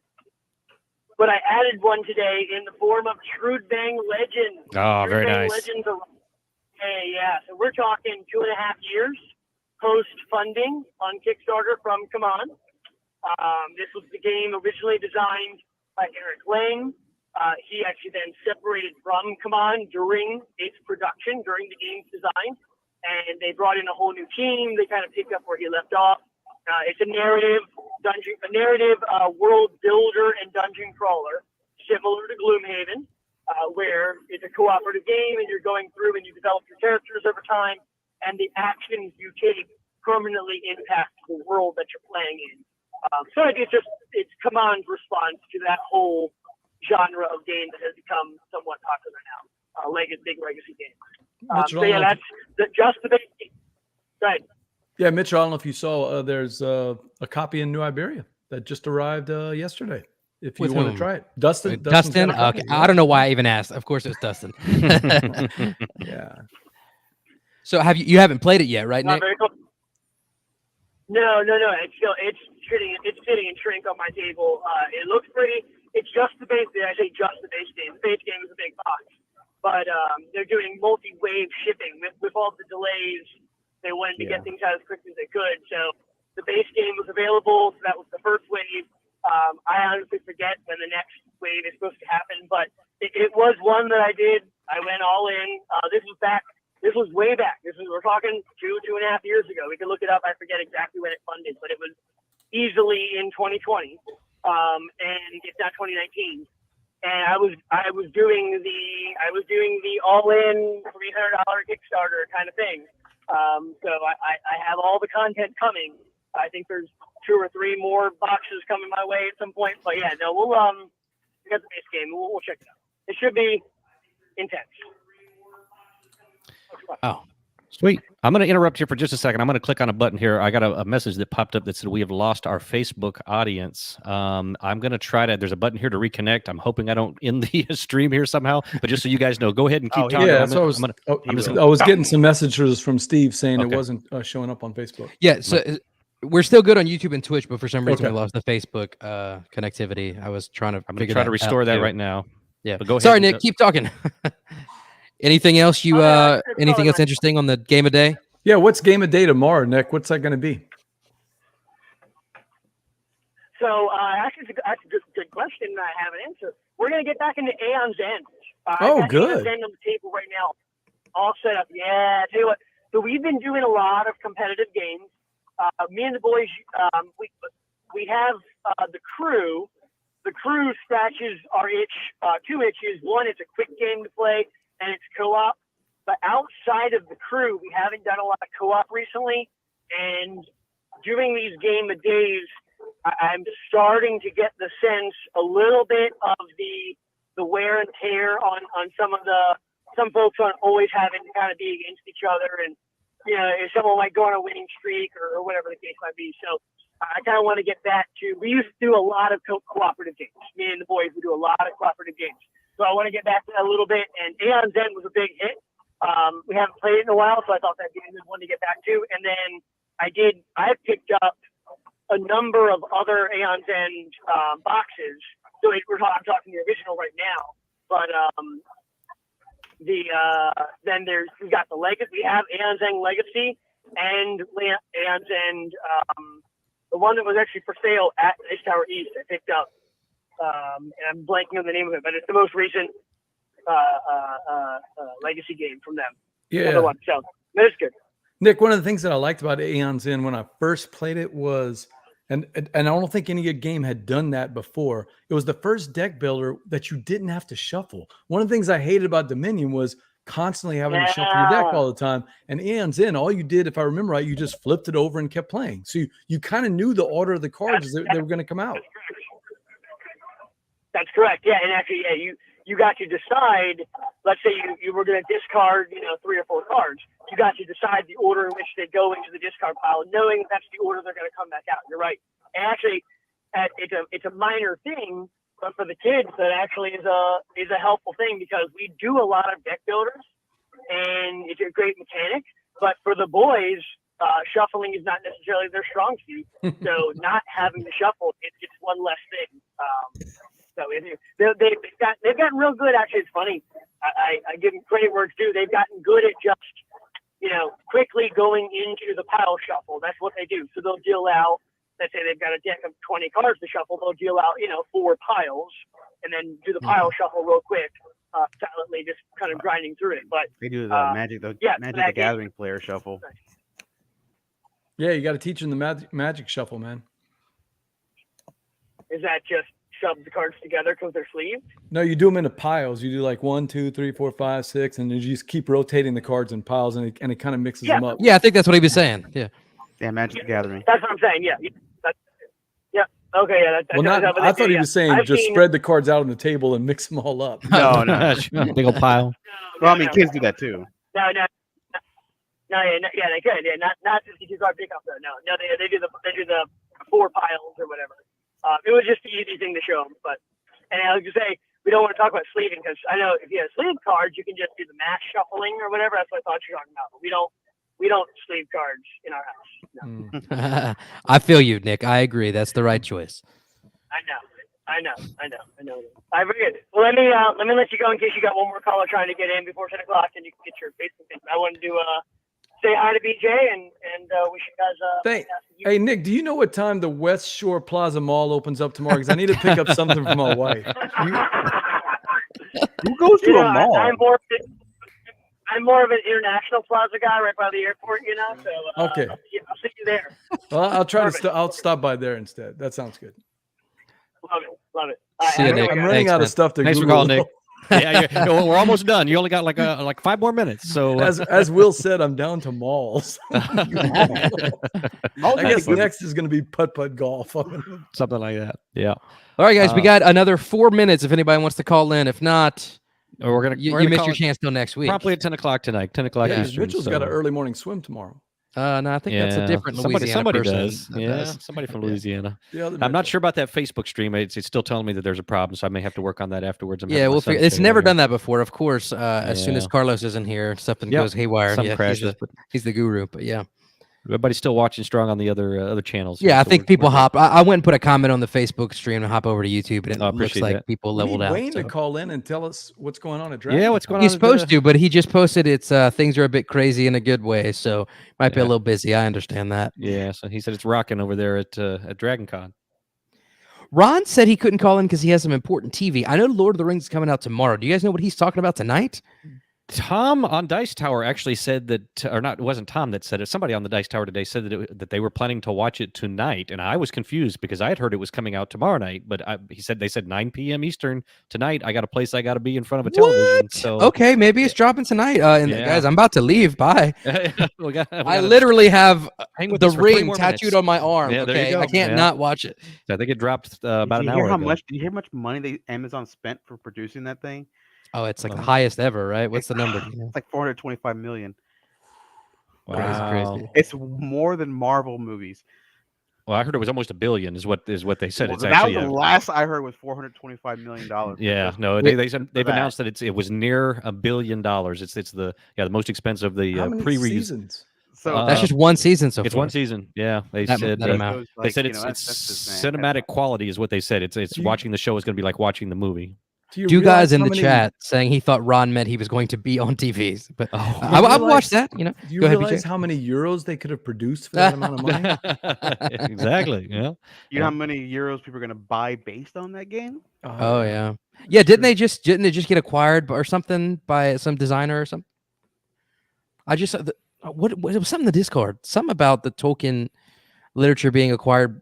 But I added one today in the form of Trudbang Legends. Oh, very nice. Legends hey, yeah. So we're talking 2.5 years post-funding on Kickstarter from Come On. This was the game originally designed by Eric Lang. He actually then separated from Come On during its production, during the game's design, and they brought in a whole new team. They kind of picked up where he left off. It's a narrative world builder and dungeon crawler, similar to Gloomhaven. where it's a cooperative game and you're going through and you develop your characters over time, and the actions you take permanently impact the world that you're playing in. So it's Command's response to that whole genre of game that has become somewhat popular now, big legacy games. Mitchell, So yeah, that's just the basic game. Right. Yeah, Mitchell, I don't know if you saw, there's a copy in New Iberia that just arrived yesterday. If you With want to whom? try it. Dustin. Dustin? Okay. I don't know why I even asked. Of course it was Dustin. Yeah. So you haven't played it yet, right, Not Nick? very cool. No. It's sitting in shrink on my table. It looks pretty. It's just the base. I say just the base game. The base game is a big box, but they're doing multi-wave shipping with all the delays. They wanted to get things out as quickly as they could. So the base game was available. So that was the first wave. I honestly forget when the next wave is supposed to happen, but it was one that I did. I went all in. This was way back. We're talking 2.5 years ago. We can look it up. I forget exactly when it funded, but it was easily in 2020, and it's not 2019. And I was doing the all-in $300 Kickstarter kind of thing. So I have all the content coming. I think there's 2 or 3 more boxes coming my way at some point. But yeah, no, we got the base game. We'll check it out. It should be intense. Oh, Sweet. I'm going to interrupt you for just a second. I'm going to click on a button here. I got a message that popped up that said we have lost our Facebook audience. I'm going to try to. There's a button here to reconnect. I'm hoping I don't end the stream here somehow. But just so you guys know, go ahead and keep talking. Yeah, I was getting some messages from Steve saying it wasn't showing up on Facebook. yeah. So we're still good on YouTube and Twitch, but for some reason we lost the Facebook connectivity. I was trying to. I'm going to try to restore that right now. Yeah. But go ahead. Sorry, Nick. Keep talking. Anything else anything else interesting on the game of day? Yeah, what's game of day tomorrow, Nick? What's that going to be? So actually, that's a good question. I have an answer. We're going to get back into Aeon's End. Good. Aeon's End on the table right now, all set up. Yeah, tell you what. So we've been doing a lot of competitive games. Me and the boys, we have the crew. The crew scratches our itch, 2 itches. One, it's a quick game to play, and it's co-op. But outside of the crew, we haven't done a lot of co-op recently. And doing these game of days, I'm starting to get the sense a little bit of the wear and tear on some folks on always having to kind of be against each other, and if someone might go on a winning streak or whatever the case might be. So I kind of want to get back to. We used to do a lot of cooperative games. Me and the boys would do a lot of cooperative games. So I want to get back to that a little bit. And Aeon's End was a big hit. We haven't played it in a while, so I thought that'd be a good one to get back to. And then I picked up a number of other Aeon's End boxes. So I'm talking the original right now. But then we got the Legacy. We have Aeon's End Legacy and Aeon's End, the one that was actually for sale at Ice Tower East. I picked up. And I'm blanking on the name of it, but it's the most recent legacy game from them. Yeah. One. So that is good. Nick, one of the things that I liked about Aeon's End when I first played it was, and I don't think any game had done that before, it was the first deck builder that you didn't have to shuffle. One of the things I hated about Dominion was constantly having to shuffle your deck all the time. And Aeon's End, all you did, if I remember right, you just flipped it over and kept playing. So you kind of knew the order of the cards that they were going to come out. That's correct. Yeah, and actually, you got to decide. Let's say you were going to discard, 3 or 4 cards. You got to decide the order in which they go into the discard pile, knowing that's the order they're going to come back out. You're right. And actually, it's a minor thing, but for the kids, that actually is a helpful thing because we do a lot of deck builders, and it's a great mechanic. But for the boys, shuffling is not necessarily their strong suit. So not having to shuffle, it's one less thing. So they've gotten real good. Actually, it's funny. I give them credit where it's due. They've gotten good at just, quickly going into the pile shuffle. That's what they do. So they'll deal out, let's say they've got a deck of 20 cards to shuffle. They'll deal out, 4 piles and then do the pile shuffle real quick, silently, just kind of grinding through it. But they do the Magic the Gathering player shuffle. Yeah, you got to teach them the magic shuffle, man. Is that just shove the cards together because they're sleeved. No, you do them into piles. You do like 1, 2, 3, 4, 5, 6, and you just keep rotating the cards in piles, and it kind of mixes them up. Yeah, I think that's what he was saying. Yeah. Yeah, Magic the Gathering. That's what I'm saying. Yeah. Okay. Yeah. I thought he was saying spread the cards out on the table and mix them all up. No. Big old pile. Well, I mean, kids do that too. No, they could. Yeah, not 52 card pickup though. No, they do the 4 piles or whatever. It was just the easy thing to show them. But and I was gonna say we don't want to talk about sleeving because I know if you have sleeve cards, you can just do the mass shuffling or whatever. That's what I thought you were talking about. But we don't sleeve cards in our house. No. I feel you, Nick. I agree. That's the right choice. I know. I very good. Well, let me let you go in case you got one more caller trying to get in before 10 o'clock, and you can get your Facebook thing. I wanted to say hi to BJ and wish you guys Hey, Nick, do you know what time the West Shore Plaza Mall opens up tomorrow? Because I need to pick up something for my wife. Who goes to a mall? I'm more of an international plaza guy right by the airport, So Okay. I'll see you there. Well, I'll try I'll stop by there instead. That sounds good. Love it. See you, Nick. I'm running out of stuff to Thanks for Google. calling, Nick. Yeah, we're almost done. You only got like 5 more minutes. So As Will said, I'm down to malls. I guess next is going to be putt-putt golf. something like that. Yeah. All right, guys, we got another 4 minutes if anybody wants to call in. If not, We're gonna you call missed your it chance till next week. promptly at 10 o'clock tonight. 10 o'clock Yeah. Eastern. Mitchell's got an early morning swim tomorrow. No, I think that's a different Louisiana somebody person. does. Yeah, somebody from Louisiana. The other I'm not Mitchell. sure about that Facebook stream. It's still telling me that there's a problem, so I may have to work on that afterwards. Yeah, we'll figure. It's never done that before. Of course, as soon as Carlos isn't here, something goes haywire. Some Yeah, crashes. he's the guru. But yeah, everybody's still watching strong on the other channels. yeah. I so think we're people good. hop. I went and put a comment on the Facebook stream and hop over to YouTube, and it looks appreciate like that. people We leveled need out. Wayne so. to call in and tell us what's going on at Dragon. Yeah, what's going on? He's at supposed to, but he just posted it's things are a bit crazy in a good way, so might be a Yeah. little busy. I understand that. Yeah, so he said it's rocking over there at Dragon Con. Ron said he couldn't call in because he has some important TV. I know Lord of the Rings is coming out tomorrow. Do you guys know what he's talking about tonight? Tom on Dice Tower actually said that, or not, it wasn't Tom that said it. Somebody on the Dice Tower today said that they were planning to watch it tonight, and I was confused because I had heard it was coming out tomorrow night. But they said 9 p.m. Eastern tonight. I got a place I got to be in front of a television. So Okay, maybe it's dropping tonight. Guys, I'm about to leave. Bye. I literally have hang with the us for 3 ring more tattooed minutes. on my arm. Yeah, there you Okay, go. I can't Yeah. not watch it. I think it dropped about an Did you hour hear ago. Did you hear how much money Amazon spent for producing that thing? Oh, it's like the highest ever, right? What's the number? do you know? It's like 425 million. Crazy. It's more than Marvel movies. Well, I heard it was almost $1 billion. Is what they said. Well, It's that actually was the last I heard was $425 million. yeah. No, Wait, they said they've announced that it was near $1 billion. It's the most expensive of the How many pre-release. seasons? So That's just one season so It's far. one season. Yeah, they That- said that amount. they said it's cinematic quality is what they said. It's watching the show is going to be like watching the movie. Two guys in the chat saying he thought Ron meant he was going to be on TVs, but I've watched that. Do you Go ahead, realize BJ. how many euros they could have produced for that amount of money? Exactly. Yeah. You know how many euros people are going to buy based on that game? Oh yeah, yeah. Didn't it just get acquired or something by some designer or something? I just what it was something in the Discord, something about the Tolkien literature being acquired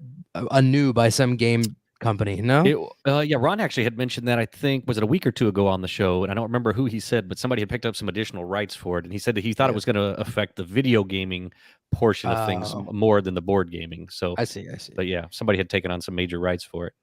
anew by some game company. No, yeah. Ron actually had mentioned that. I think was it a week or two ago on the show, and I don't remember who he said, but somebody had picked up some additional rights for it, and he said that he thought it was going to affect the video gaming portion of things more than the board gaming. So I see. But yeah, somebody had taken on some major rights for it.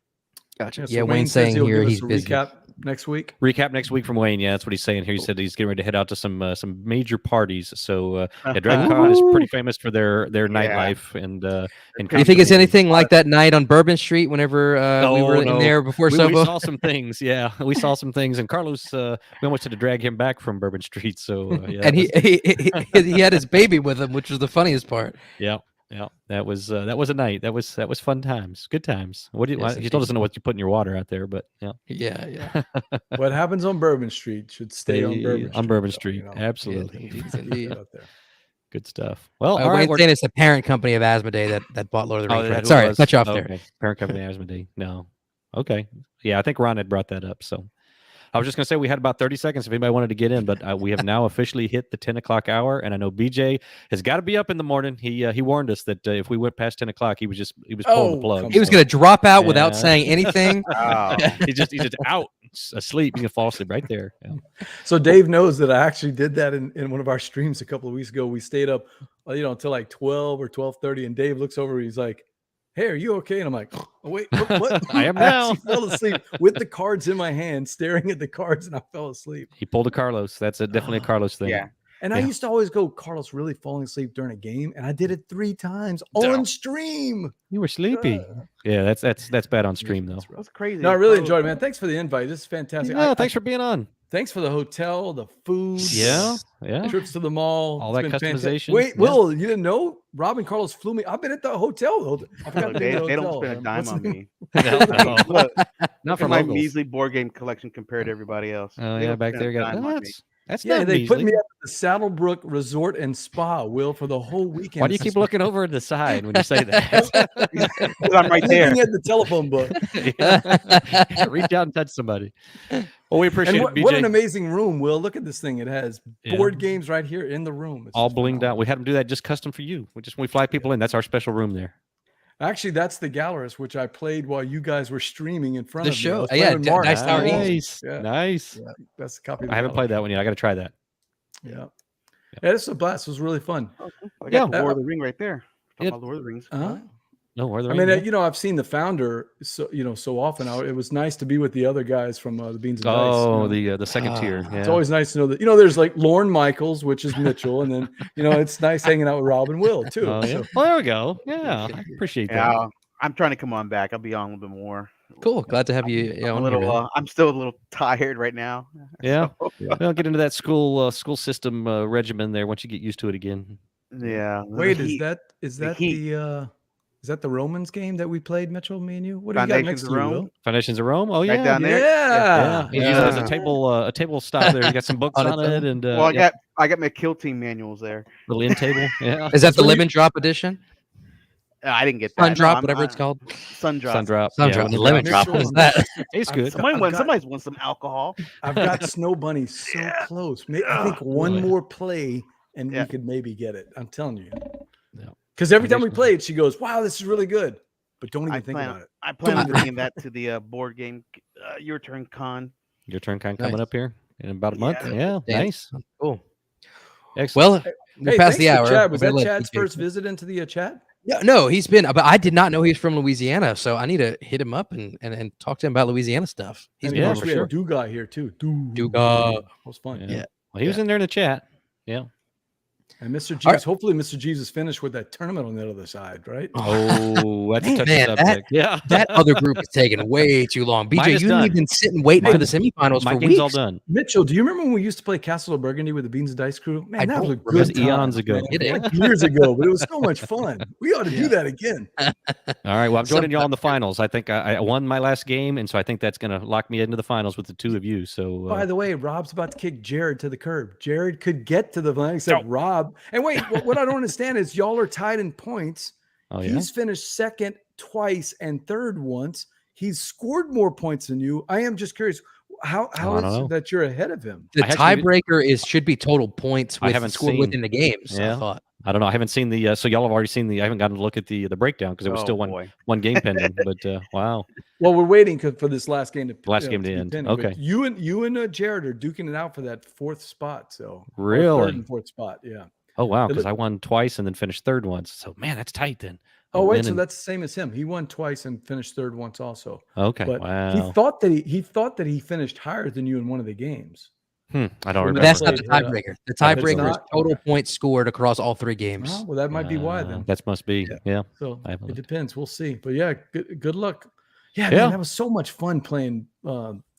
Gotcha. So Yeah, Wayne Wayne's says saying he'll here give us he's a busy. recap next week. Recap next week from Wayne. Yeah, that's what he's saying here. He said he's getting ready to head out to some major parties. So Dragon Con is pretty famous for their nightlife and. Do you think it's anything like that night on Bourbon Street whenever we were in there before we Sobo? saw some things. Yeah, we saw some things, and Carlos, we almost had to drag him back from Bourbon Street. So yeah, and he had his baby with him, which was the funniest part. Yeah, that was a night. That was fun times, good times. What do you? Yes, He still doesn't know what you put in your water out there, but yeah. Yeah. What happens on Bourbon Street should stay on Bourbon Street. On Bourbon though, Street, absolutely. Indeed. Out there. Good stuff. Well, all Wayne's right. saying it's the parent company of Asmodee that bought Lord of the Rings. that's Right? who it Sorry, was. cut you off Okay. there. Parent company Asmodee. No. Okay. Yeah, I think Ron had brought that up. So, I was just going to say we had about 30 seconds if anybody wanted to get in, but we have now officially hit the 10 o'clock hour, and I know BJ has got to be up in the morning. He warned us that if we went past 10 o'clock, he was pulling the plug. He was going to drop out without saying anything. Oh. he's just out asleep. You can fall asleep right there. Yeah. So Dave knows that I actually did that in one of our streams a couple of weeks ago. We stayed up, until like 12 or 12:30, and Dave looks over. He's like, "Hey, are you okay?" And I'm like, "Oh, wait, what?" I am now. I fell asleep with the cards in my hand, staring at the cards, and I fell asleep. He pulled a Carlos. That's definitely a Carlos thing. Yeah. And I used to always go, Carlos really falling asleep during a game, and I did it 3 times on stream. You were sleepy. Yeah, that's bad on stream though. That's crazy. No, I really enjoyed it, man. Thanks for the invite. This is fantastic. Yeah, thanks for being on. Thanks for the hotel, the food. Yeah. Trips to the mall. All that It's been customization. fantastic. Wait, Yeah. Will, you didn't know? Rob and Carlos flew me. I've been at the hotel. I forgot They the don't hotel. spend a dime on me. Not Look, for for my locals. measly board game collection compared to everybody else. Oh They yeah, don't back spend there. a You dime got on me. that's Yeah, not they put measly. me at the Saddlebrook Resort and Spa, Will, for the whole weekend. Why do you keep looking over to the side when you say that? 'Cause I'm right there. Looking at the telephone book. Yeah. Reach out and touch somebody. Well, we appreciate And it, BJ. what an amazing room, Will. Look at this thing. It has Yeah. board games right here in the room. It's all just blinged phenomenal. out. We had them do that just custom for you. We fly people in. That's our special room there. Actually, that's the Gallerist, which I played while you guys were streaming in front The of me. I show. was Yeah, playing with Mark. nice start. Nice. Yeah. Nice. Yeah, that's a copy of the I haven't played that one yet. I got to try that. Yeah. Yeah, this was a blast. It was really fun. I got Yeah. the Lord of the Ring right there. Talking Yeah. about Lord of the Rings. Uh-huh. No, where the I mean, I've seen the founder so often. It was nice to be with the other guys from the Beans and Dice. oh, you know. the second tier. Yeah. It's always nice to know that, there's like Lorne Michaels, which is Mitchell, and then, it's nice hanging out with Rob and Will too. Oh, yeah. So- Well, there we go. Yeah, I appreciate that. Yeah, I'm trying to come on back. I'll be on a little bit more. Cool. Glad to have you. I'm a on little. here, man. I'm still a little tired right now. Yeah. So, Well, get into that school system regimen there once you get used to it again. yeah. Wait, The heat. is that heat. the Romans game that we played, Mitchell, me and you? What do you got next Foundations to of you, Rome? Will? Foundations of Rome. Oh, yeah. Right down there? Yeah. He's using it as a table style there. You got some books On on its it and Well, I got my kill team manuals there. little end table. Yeah. Is that the So lemon drop edition? I didn't get that. Sun No, drop, I'm- whatever it's called. Sun drop. Sun drop. Sun yeah, drop. with the Lemon drop. drop. What is that? Tastes good. Somebody's won some alcohol. I've got Snow Bunny so close. I think one boy. more play and Yeah. we could maybe get it. I'm telling you. Yeah. Because every time we Foundation. play it, she goes, "Wow, this is really good," but don't even I think plan- about it. I plan on bringing that to the board game Your Turn Con. Your turn kind of Nice. coming up here in about a month. Yeah. Yeah. Nice. Cool. Excellent. Well, we're past thanks the to hour. Chad. Was I'm that gonna let Chad's BJ first visit into the chat? Yeah, no, he's been, but I did not know he's from Louisiana, so I need to hit him up and talk to him about Louisiana stuff. He's And been yeah, of on course for we sure. had Duga here too. Duga. That was fun. Yeah. Well, he was in there in the chat. Yeah. And Mr. Jeeves, All right. hopefully Mr. Jeeves is finished with that tournament on the other side, right? Oh, that's a touchy Man, subject. Yeah. That other group is taking way too long. Mine BJ, is you've done. been sitting waiting for the semifinals My for game's weeks. all done. Mitchell, do you remember when we used to play Castle of Burgundy with the Beans and Dice crew? Man, I that was a don't good remember. time, Eons ago. man. It is. Like years ago, but it was so much fun. We ought to do that again. All right. Well, I'm joining y'all in the finals. I think I won my last game, and so I think that's going to lock me into the finals with the two of you. So, By the way, Rob's about to kick Jared to the curb. Jared could get to the final, except Rob. And wait, what I don't understand is y'all are tied in points. oh, yeah. He's finished second twice and third once. He's scored more points than you. I am just curious, how I don't is know. it that you're ahead of him? The I actually- tiebreaker should be total points with haven't scored seen- within the games. Yeah. I thought. I don't know. I haven't seen the. So y'all have already seen the. I haven't gotten to look at the breakdown because it was Oh, still boy. one game pending. But wow. Well, we're waiting for this last game to Game to be end. pending, but Okay. you and Jared are duking it out for that fourth spot. So or Really? third and fourth spot. Yeah. Oh wow. It Because look- I won twice and then finished third once. So man, that's tight then. Oh I'm wait, so winning. that's the same as him. He won twice and finished third once also. Okay. But Wow. he thought that he finished higher than you in one of the games. I don't But remember. But that's not played, the yeah. tiebreaker. The Yeah, it's tiebreaker is not? total Okay. points scored across all three games. Oh, well, that might be why then. That must be. Yeah. So I haven't it looked. depends. We'll see. But yeah, good luck. Yeah, Yeah. man, that was so much fun playing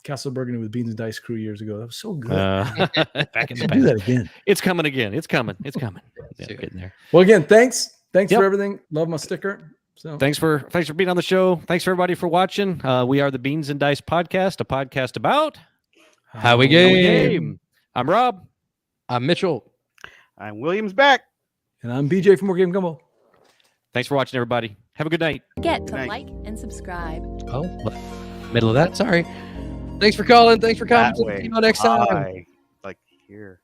Castle Burgundy with Beans and Dice crew years ago. That was so good. Back in the Should do that past. again. It's coming again. It's coming. It's coming. Yeah, do it. getting there. Well, again, thanks Yep. for everything. Love my sticker. So Thanks for being on the show. Thanks for everybody for watching. We are the Beans and Dice podcast, a podcast about How we how we game. I'm Rob. I'm Mitchell. I'm Williams back. And I'm BJ from More Game Gumbo. Thanks for watching, everybody. Have a good night. Forget to Night. like and subscribe. Oh, middle of that. Sorry. Thanks for calling. Thanks for coming. That way. See you next time. Hi. Like here.